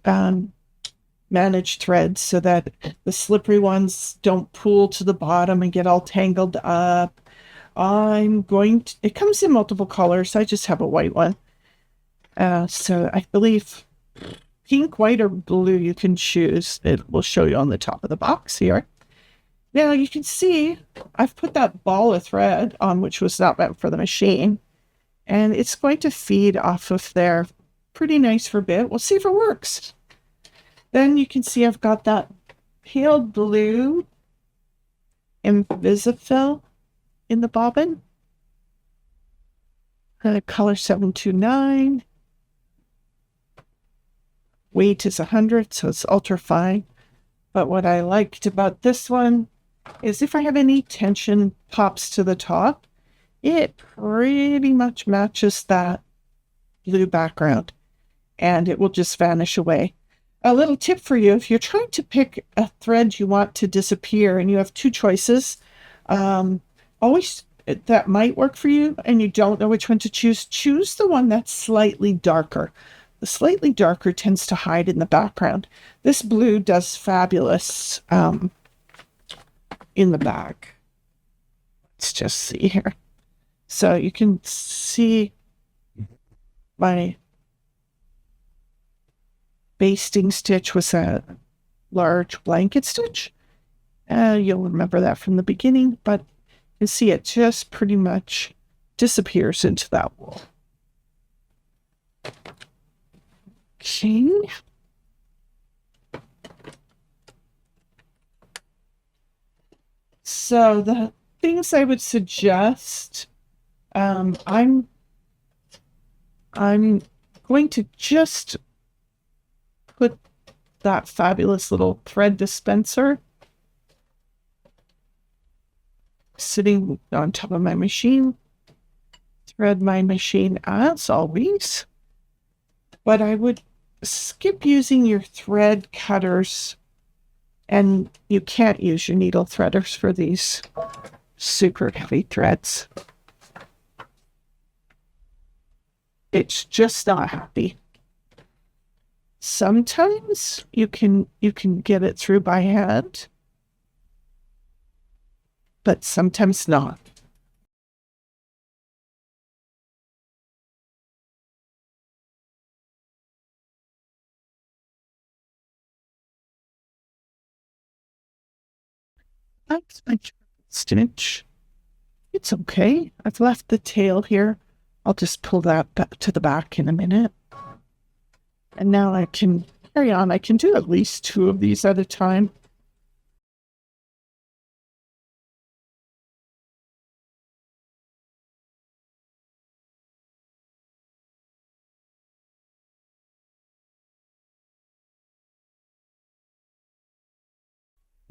manage threads so that the slippery ones don't pool to the bottom and get all tangled up. It comes in multiple colors. I just have a white one. So I believe pink, white, or blue you can choose. It will show you on the top of the box here. Now you can see I've put that ball of thread on, which was not meant for the machine, and it's going to feed off of there pretty nice for a bit. We'll see if it works. Then you can see I've got that pale blue Invisifil in the bobbin. Color 729. Weight is 100, so it's ultra fine. But what I liked about this one is if I have any tension pops to the top, it pretty much matches that blue background, and it will just vanish away. A little tip for you, if you're trying to pick a thread you want to disappear and you have two choices, always that might work for you and you don't know which one to choose the one that's slightly darker. The slightly darker tends to hide in the background. This blue does fabulous in the back. Let's just see here. So you can see my basting stitch was a large blanket stitch. You'll remember that from the beginning, but you see it just pretty much disappears into that wool. Okay. So the things I would suggest, I'm going to just put that fabulous little thread dispenser sitting on top of my machine. Thread my machine as always, but I would skip using your thread cutters, and you can't use your needle threaders for these super heavy threads. It's just not happy. Sometimes you can get it through by hand, but sometimes not. That's my stitch. It's okay. I've left the tail here. I'll just pull that back to the back in a minute. And now I can carry on. I can do at least 2 of these at a time.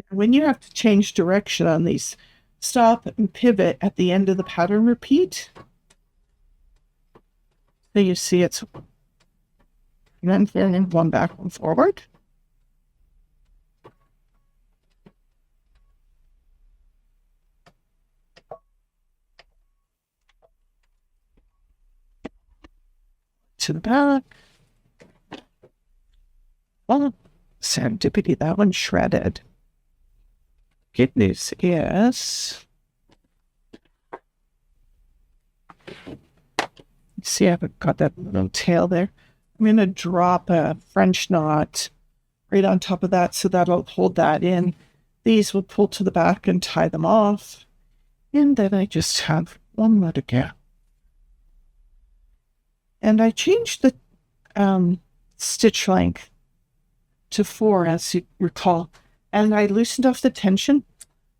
When you have to change direction on these, stop and pivot at the end of the pattern repeat. So you see it's and then one back, one forward. To the back. Oh, serendipity, that one shredded. Good news is, see, I've got that little tail there. I'm going to drop a French knot right on top of that, so that'll hold that in. These will pull to the back and tie them off. And then I just have one more to go. And I changed the stitch length to 4, as you recall. And I loosened off the tension,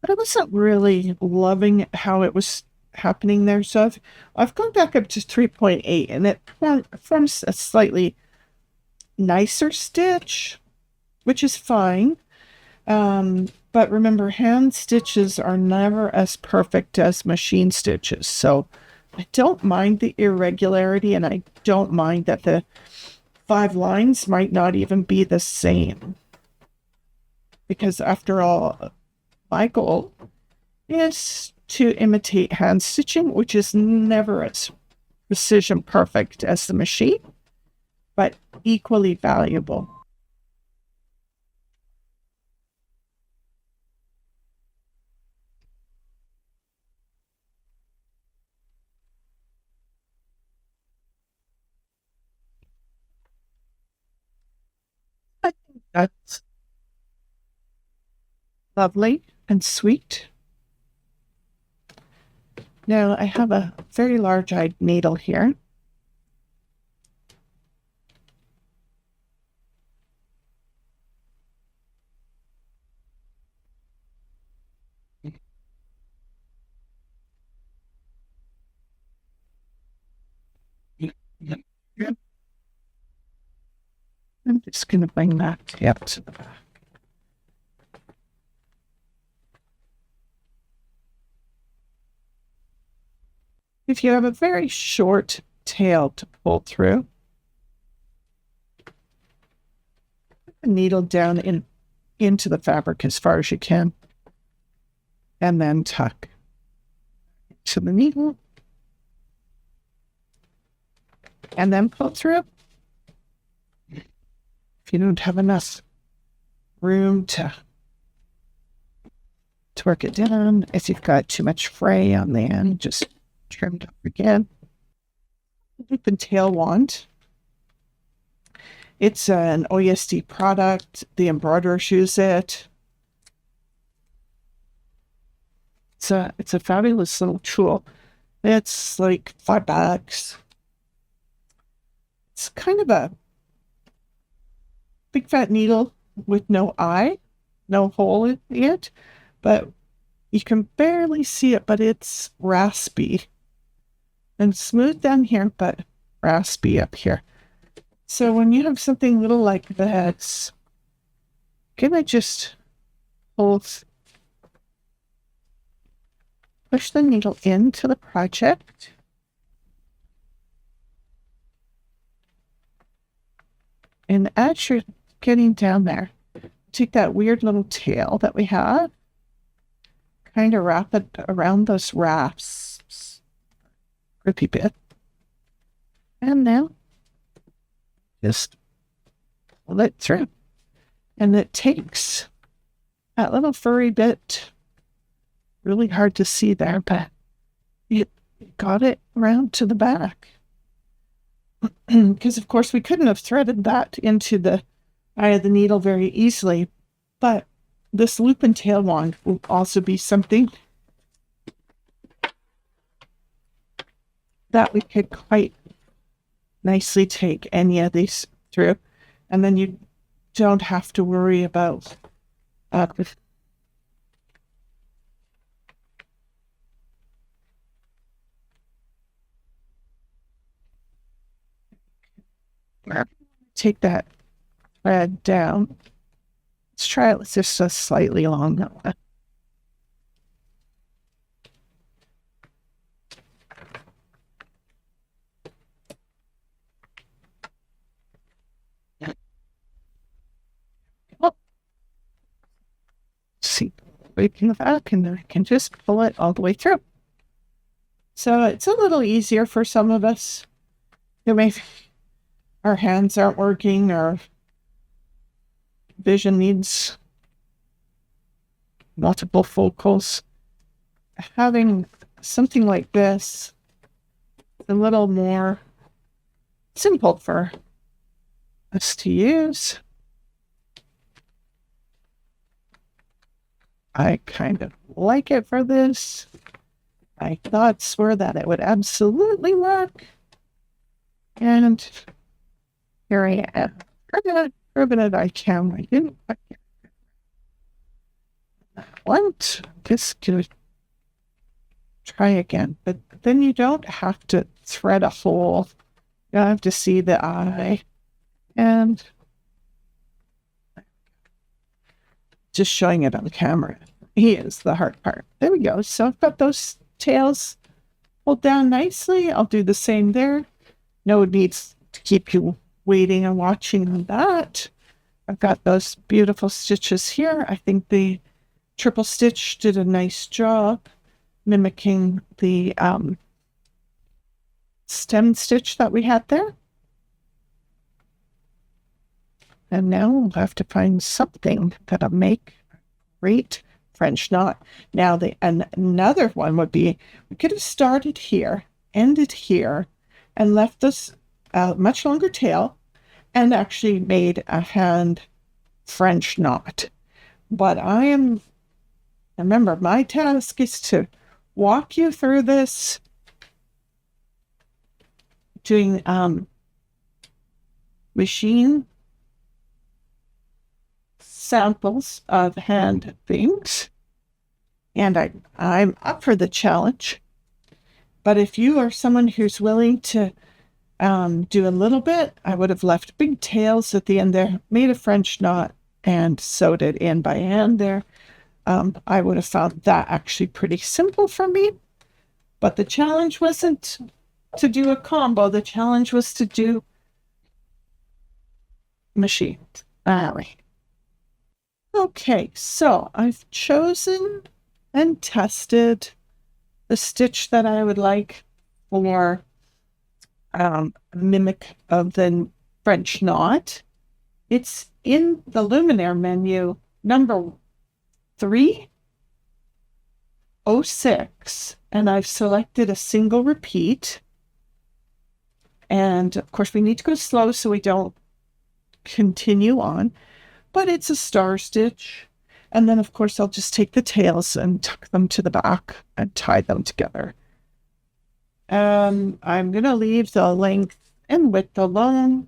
but I wasn't really loving how it was happening there. So I've gone back up to 3.8, and it forms a slightly nicer stitch, which is fine. But remember, hand stitches are never as perfect as machine stitches. So I don't mind the irregularity, and I don't mind that the 5 lines might not even be the same. Because after all, my goal is to imitate hand stitching, which is never as precision perfect as the machine, but equally valuable. I think that's lovely and sweet. Now I have a very large-eyed needle here. I'm just going to bring that up to the back. If you have a very short tail to pull through, put the needle down into the fabric as far as you can, and then tuck to the needle, and then pull through. If you don't have enough room to work it down, if you've got too much fray on the end, just trimmed up again. Loop and tail wand. It's an OESD product. The embroiderers use it. It's a fabulous little tool. It's like $5. It's kind of a big fat needle with no eye, no hole in it, but you can barely see it, but it's raspy and smooth down here, but raspy up here. So when you have something little like this, can I just push the needle into the project? And as you're getting down there, take that weird little tail that we have, kind of wrap it around those rasps, grippy bit, and now just pull it through. And it takes that little furry bit, really hard to see there, but you got it around to the back. Because of course we couldn't have threaded that into the eye of the needle very easily, but this loop and tail wand will also be something that we could quite nicely take any of these through, and then you don't have to worry about take that thread down. Let's try it with just a slightly longer one. Oh. See, breaking the back, and then I can just pull it all the way through. So it's a little easier for some of us who maybe our hands aren't working, or vision needs multiple focals. Having something like this, a little more simple for us to use. I kind of like it for this. My thoughts were that it would absolutely work. And here I am. Proving it I can. I didn't quite get that one. Just gonna try again. But then you don't have to thread a hole. You don't have to see the eye. And just showing it on camera. Here's the hard part. There we go. So I've got those tails pulled down nicely. I'll do the same there. No needs to keep you waiting and watching that. I've got those beautiful stitches here. I think the triple stitch did a nice job mimicking the stem stitch that we had there. And now we'll have to find something that'll make a great French knot. Now, another one would be, we could have started here, ended here, and left this much longer tail, and actually made a hand French knot. But remember, my task is to walk you through this, doing machine samples of hand things, and I'm up for the challenge. But if you are someone who's willing to do a little bit, I would have left big tails at the end there, made a French knot, and sewed it in by hand there. I would have found that actually pretty simple for me. But the challenge wasn't to do a combo. The challenge was to do machines. Okay, so I've chosen and tested the stitch that I would like for a mimic of the French knot. It's in the Luminaire menu, number 306, and I've selected a single repeat. And of course we need to go slow so we don't continue on, but it's a star stitch. And then of course I'll just take the tails and tuck them to the back and tie them together. I'm going to leave the length and width alone,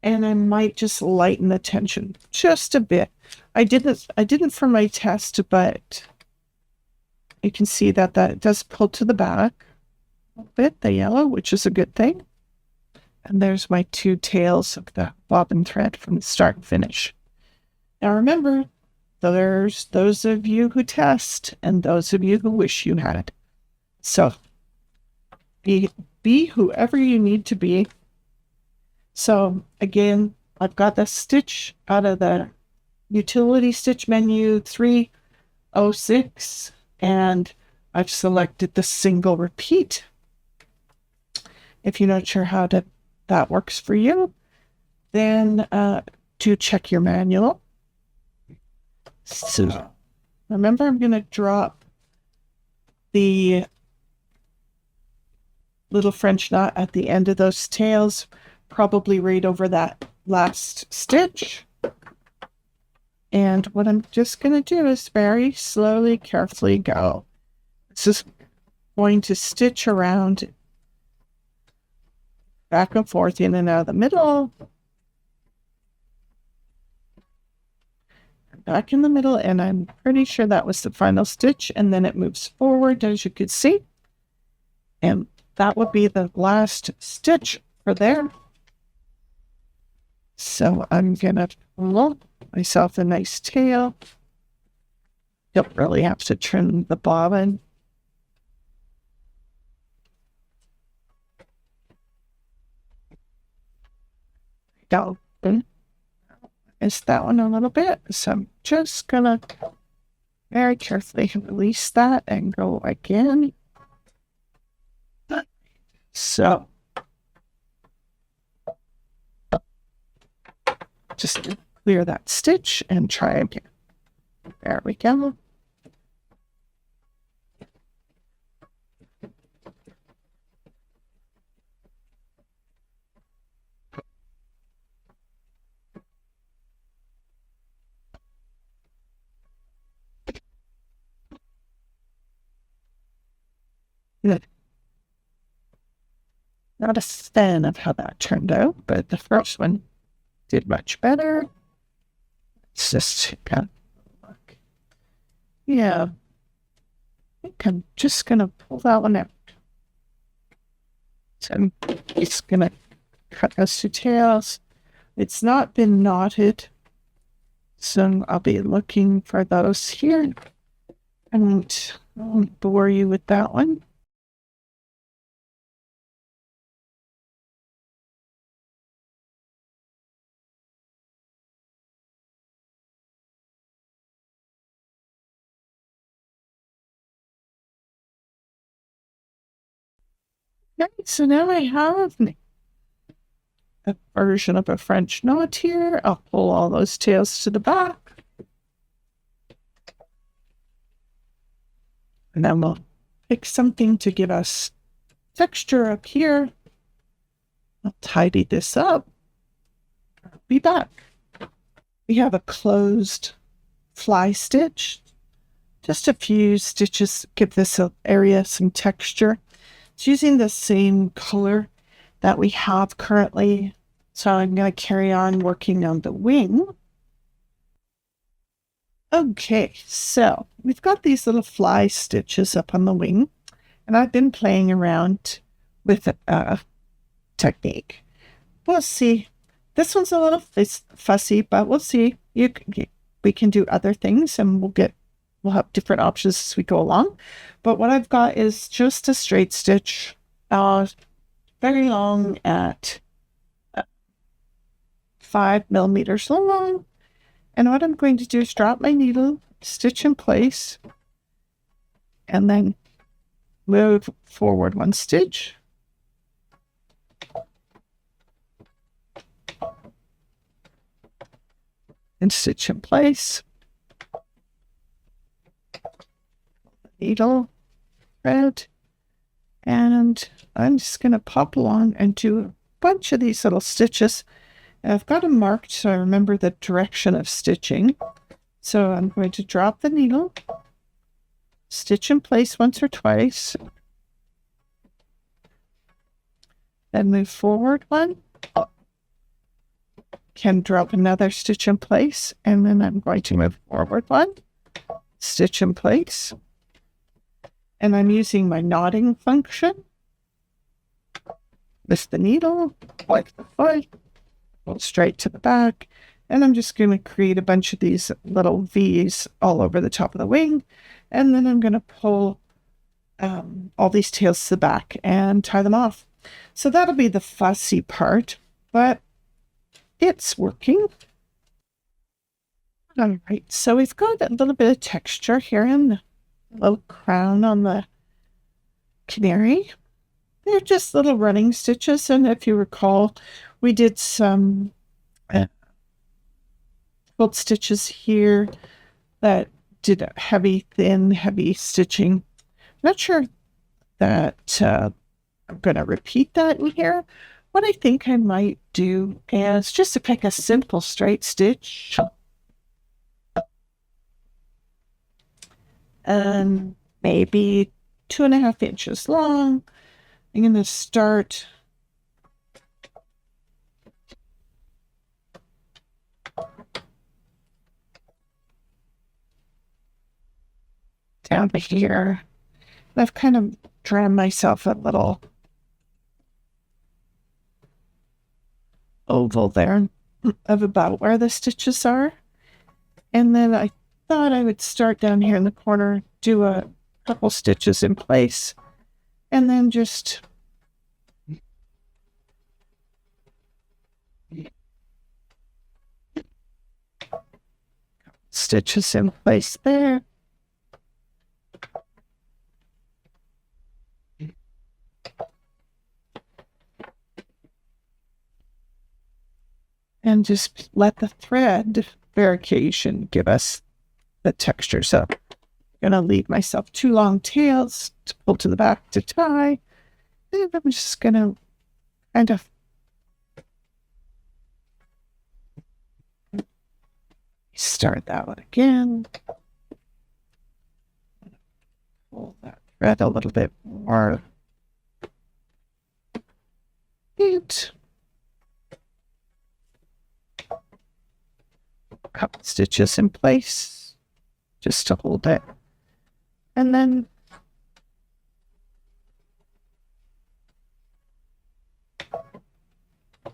and I might just lighten the tension just a bit. I didn't for my test, but you can see that that does pull to the back a bit, the yellow, which is a good thing. And there's my two tails of the bobbin thread from the start and finish. Now remember, there's those of you who test and those of you who wish you had. So be whoever you need to be. So again, I've got the stitch out of the utility stitch menu 306, and I've selected the single repeat. If you're not sure how that works for you, then do check your manual. So remember, I'm going to drop the little French knot at the end of those tails, probably right over that last stitch. And what I'm just going to do is very slowly, carefully go. This is going to stitch around back and forth, in and out of the middle, back in the middle, and I'm pretty sure that was the final stitch, and then it moves forward, as you could see, and that would be the last stitch for there. So I'm gonna pull myself a nice tail. Don't really have to trim the bobbin. Don't miss that one a little bit, so I'm just gonna very carefully release that and go again. So just clear that stitch and try again. There we go. Good. Not a fan of how that turned out, but the first one did much better. It's just, yeah, I think I'm just going to pull that one out. So I'm just going to cut those two tails. It's not been knotted, so I'll be looking for those here. I won't bore you with that one. Okay, so now I have a version of a French knot here. I'll pull all those tails to the back. And then we'll pick something to give us texture up here. I'll tidy this up. I'll be back. We have a closed fly stitch. Just a few stitches give this area some texture. It's using the same color that we have currently. So I'm going to carry on working on the wing. Okay, so we've got these little fly stitches up on the wing, and I've been playing around with a technique. We'll see. This one's a little fussy, but we'll see. We can do other things, and we'll have different options as we go along. But what I've got is just a straight stitch, very long at 5 millimeters long. And what I'm going to do is drop my needle, stitch in place, and then move forward one stitch. And stitch in place. Needle, thread, and I'm just going to pop along and do a bunch of these little stitches. And I've got them marked so I remember the direction of stitching. So I'm going to drop the needle, stitch in place once or twice, then move forward one, can drop another stitch in place, and then I'm going to move forward one, stitch in place, and I'm using my knotting function. Lift the needle, like the foot, go straight to the back, and I'm just going to create a bunch of these little V's all over the top of the wing, and then I'm going to pull all these tails to the back and tie them off. So that'll be the fussy part, but it's working. All right, so we've got a little bit of texture here in the little crown on the canary. They're just little running stitches, and if you recall, we did some quilt stitches here that did a heavy, thin, heavy stitching. Not sure that I'm going to repeat that in here. What I think I might do is just to pick a simple straight stitch and maybe 2.5 inches long. I'm going to start down here. I've kind of drawn myself a little oval there of about where the stitches are. And then I thought I would start down here in the corner, do a couple stitches in place, and then just stitches in place there. And just let the thread variation give us the texture. So I'm going to leave myself 2 long tails to pull to the back to tie. And I'm just going to kind of start that one again. Pull that thread a little bit more. And couple stitches in place just to hold it, and then a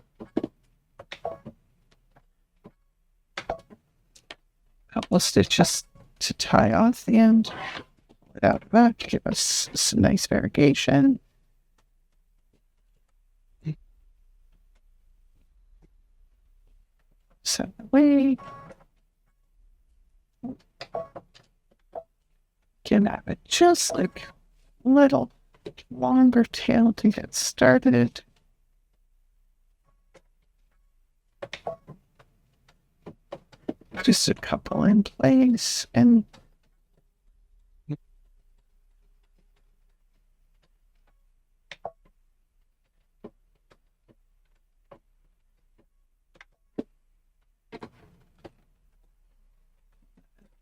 couple of stitches to tie off the end, pull it out of that, give us some nice variegation. Set away. Can have it just like a little longer tail to get started. Just a couple in place, and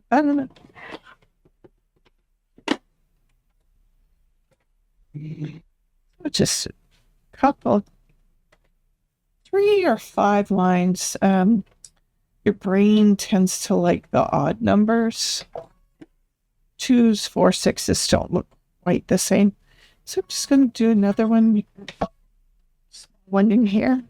I don't know. Just a couple, 3 or 5 lines. Your brain tends to like the odd numbers. 2s, 4, 6s don't look quite the same. So I'm just going to do another one in here.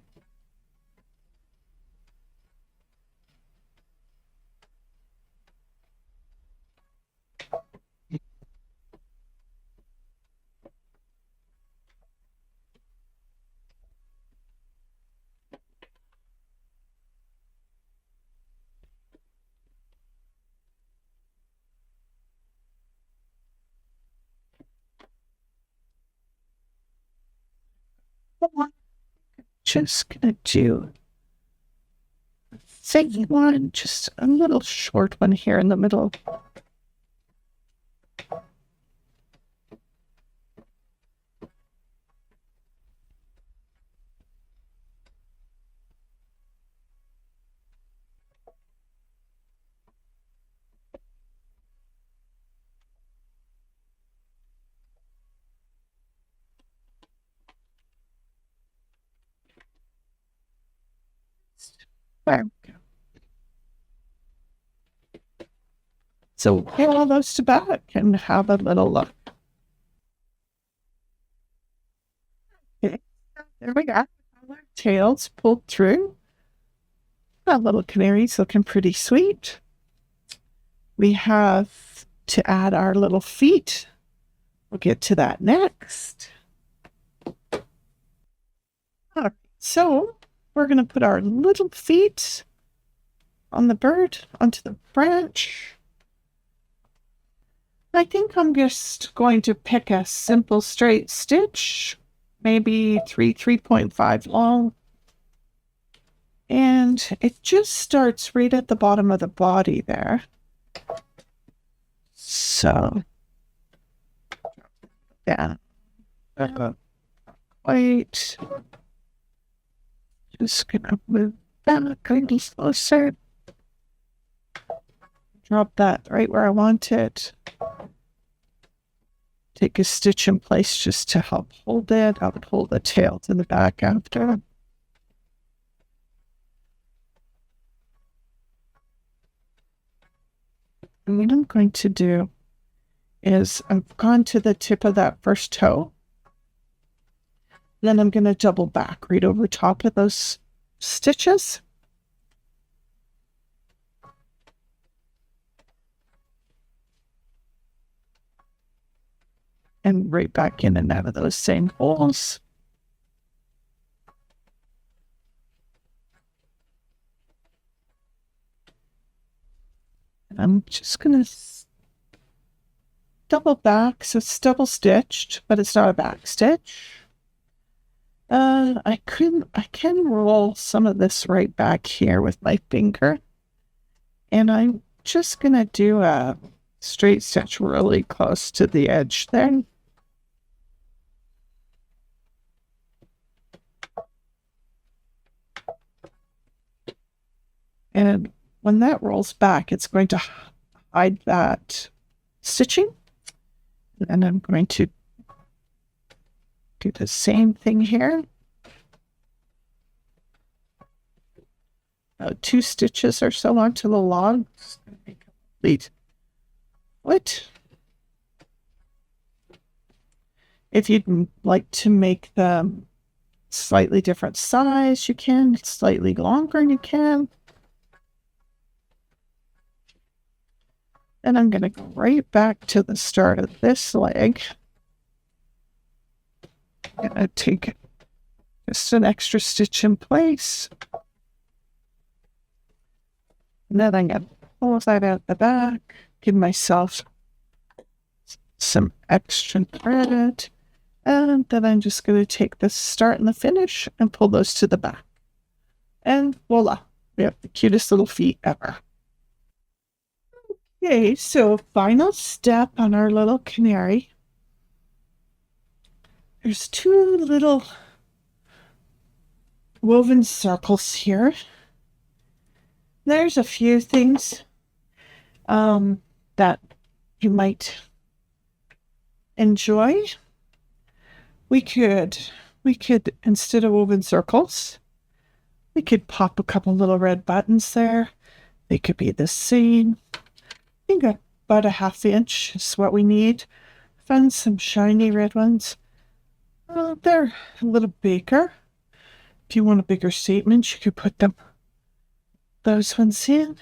Just gonna do a thin one, just a little short one here in the middle. There we go. So put all those to back and have a little look. Okay, there we go. All our tails pulled through. That little canary's looking pretty sweet. We have to add our little feet. We'll get to that next. All right, so we're going to put our little feet on the bird, onto the branch. I think I'm just going to pick a simple straight stitch, maybe 3.5 long. And it just starts right at the bottom of the body there. So, yeah. Wait. Just gonna move that kind of closer. Drop that right where I want it. Take a stitch in place just to help hold it. I would hold the tail to the back after. And what I'm going to do is I've gone to the tip of that first toe. Then I'm going to double back right over top of those stitches. And right back in and out of those same holes. And I'm just going to double back, so it's double stitched, but it's not a back stitch. I can roll some of this right back here with my finger, and I'm just gonna do a straight stitch really close to the edge there. And when that rolls back, it's going to hide that stitching. And I'm going to do the same thing here. 2 stitches or so onto the log. Complete. What? If you'd like to make them slightly different size, you can. Slightly longer, you can. And I'm going to go right back to the start of this leg. I'm going to take just an extra stitch in place. And then I'm going to pull that out the back, give myself some extra thread. And then I'm just going to take the start and the finish and pull those to the back. And voila, we have the cutest little feet ever. Okay, so final step on our little canary. There's 2 little woven circles here. There's a few things that you might enjoy. We could, instead of woven circles, we could pop a couple little red buttons there. They could be the same. I think about a 1/2 inch is what we need. Found some shiny red ones. They're a little bigger. If you want a bigger statement, you could put those ones in.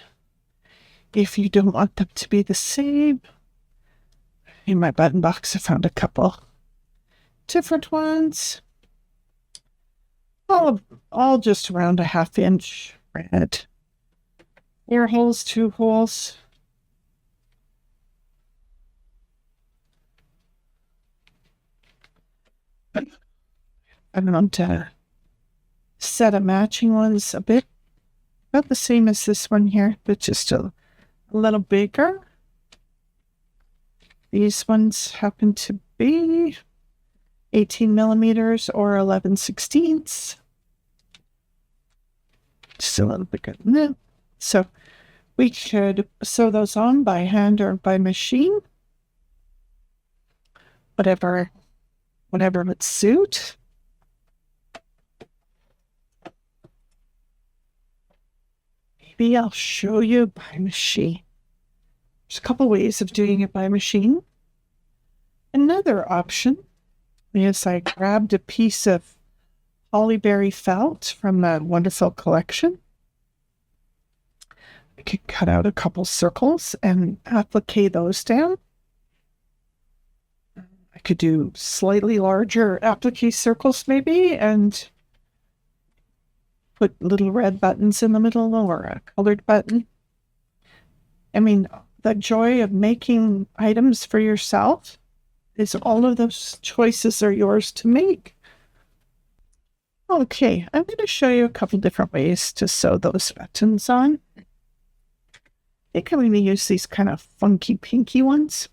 If you don't want them to be the same, in my button box I found a couple different ones. All just around a 1/2 inch red. 4 holes, 2 holes. I'm going to set of matching ones about the same as this one here, but just a little bigger. These ones happen to be 18 millimeters or 11/16. Just a little bigger than that. So we could sew those on by hand or by machine. Whatever would suit. maybe I'll show you by machine. There's a couple ways of doing it by machine. Another option is I grabbed a piece of hollyberry felt from a wonderful collection. I could cut out a couple circles and applique those down. I could do slightly larger applique circles maybe and put little red buttons in the middle or a colored button. I mean, the joy of making items for yourself is all of those choices are yours to make. Okay, I'm going to show you a couple different ways to sew those buttons on. I think I'm going to use these kind of funky pinky ones.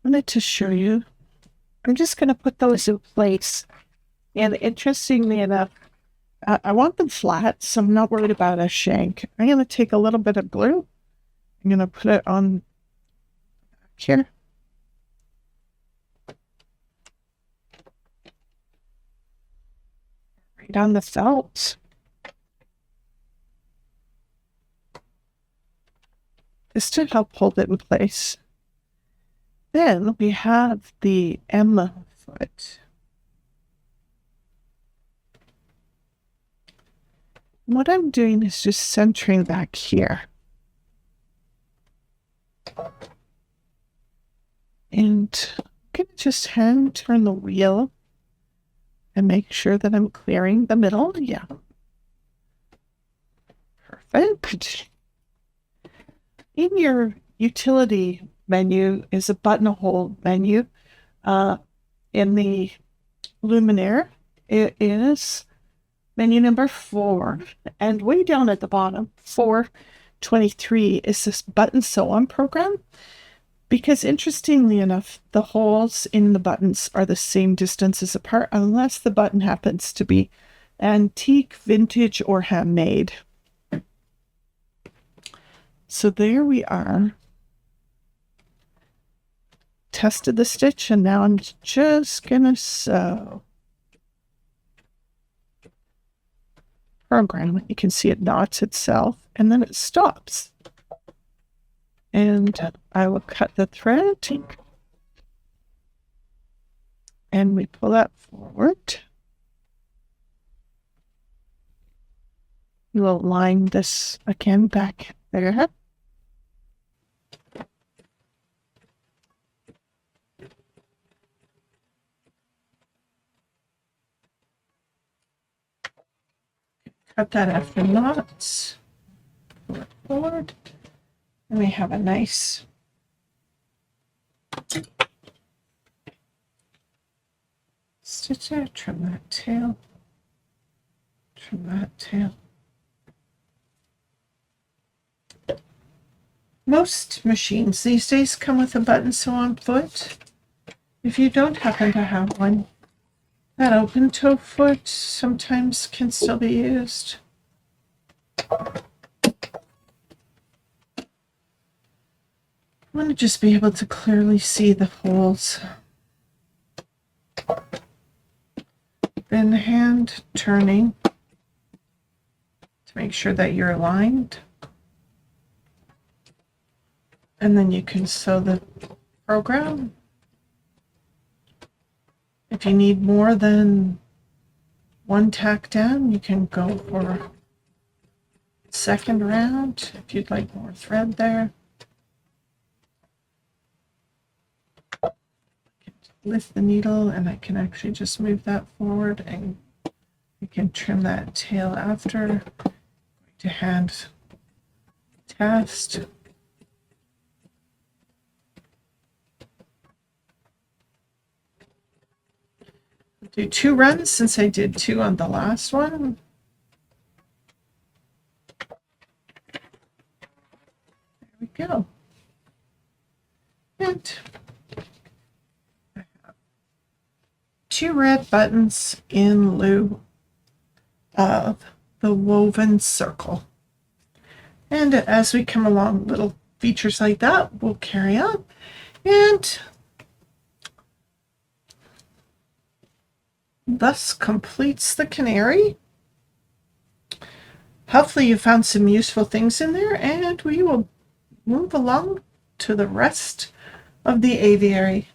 I wanted to show you. I'm just going to put those in place. And interestingly enough, I want them flat, so I'm not worried about a shank. I'm going to take a little bit of glue. I'm going to put it on here. Right on the felt. Just to help hold it in place. Then we have the M foot. What I'm doing is just centering back here. And I'm going to just hand turn the wheel and make sure that I'm clearing the middle. Yeah. Perfect. In your utility menu is a buttonhole menu. In the Luminaire, it is menu number 4, and way down at the bottom, 423, is this button sew-on program. Because interestingly enough, the holes in the buttons are the same distances apart unless the button happens to be antique, vintage, or handmade. So there we are. Tested the stitch, and now I'm just gonna sew. Program, you can see it knots itself and then it stops. And I will cut the thread and we pull that forward. We'll line this again back there. Cut that after knots. Pull it forward. And we have a nice stitch there. Trim that tail. Trim that tail. Most machines these days come with a button sew-on foot. If you don't happen to have one, that open toe foot sometimes can still be used. I want to just be able to clearly see the holes. Then hand turning to make sure that you're aligned. And then you can sew the program. If you need more than one tack down, you can go for second round if you'd like more thread there. Lift the needle and I can actually just move that forward and you can trim that tail after. I'm going to hand test. I'll do 2 runs since I did 2 on the last one. There we go. And 2 red buttons in lieu of the woven circle. And as we come along, little features like that will carry on. And thus completes the canary. hopefully you found some useful things in there, and we will move along to the rest of the aviary.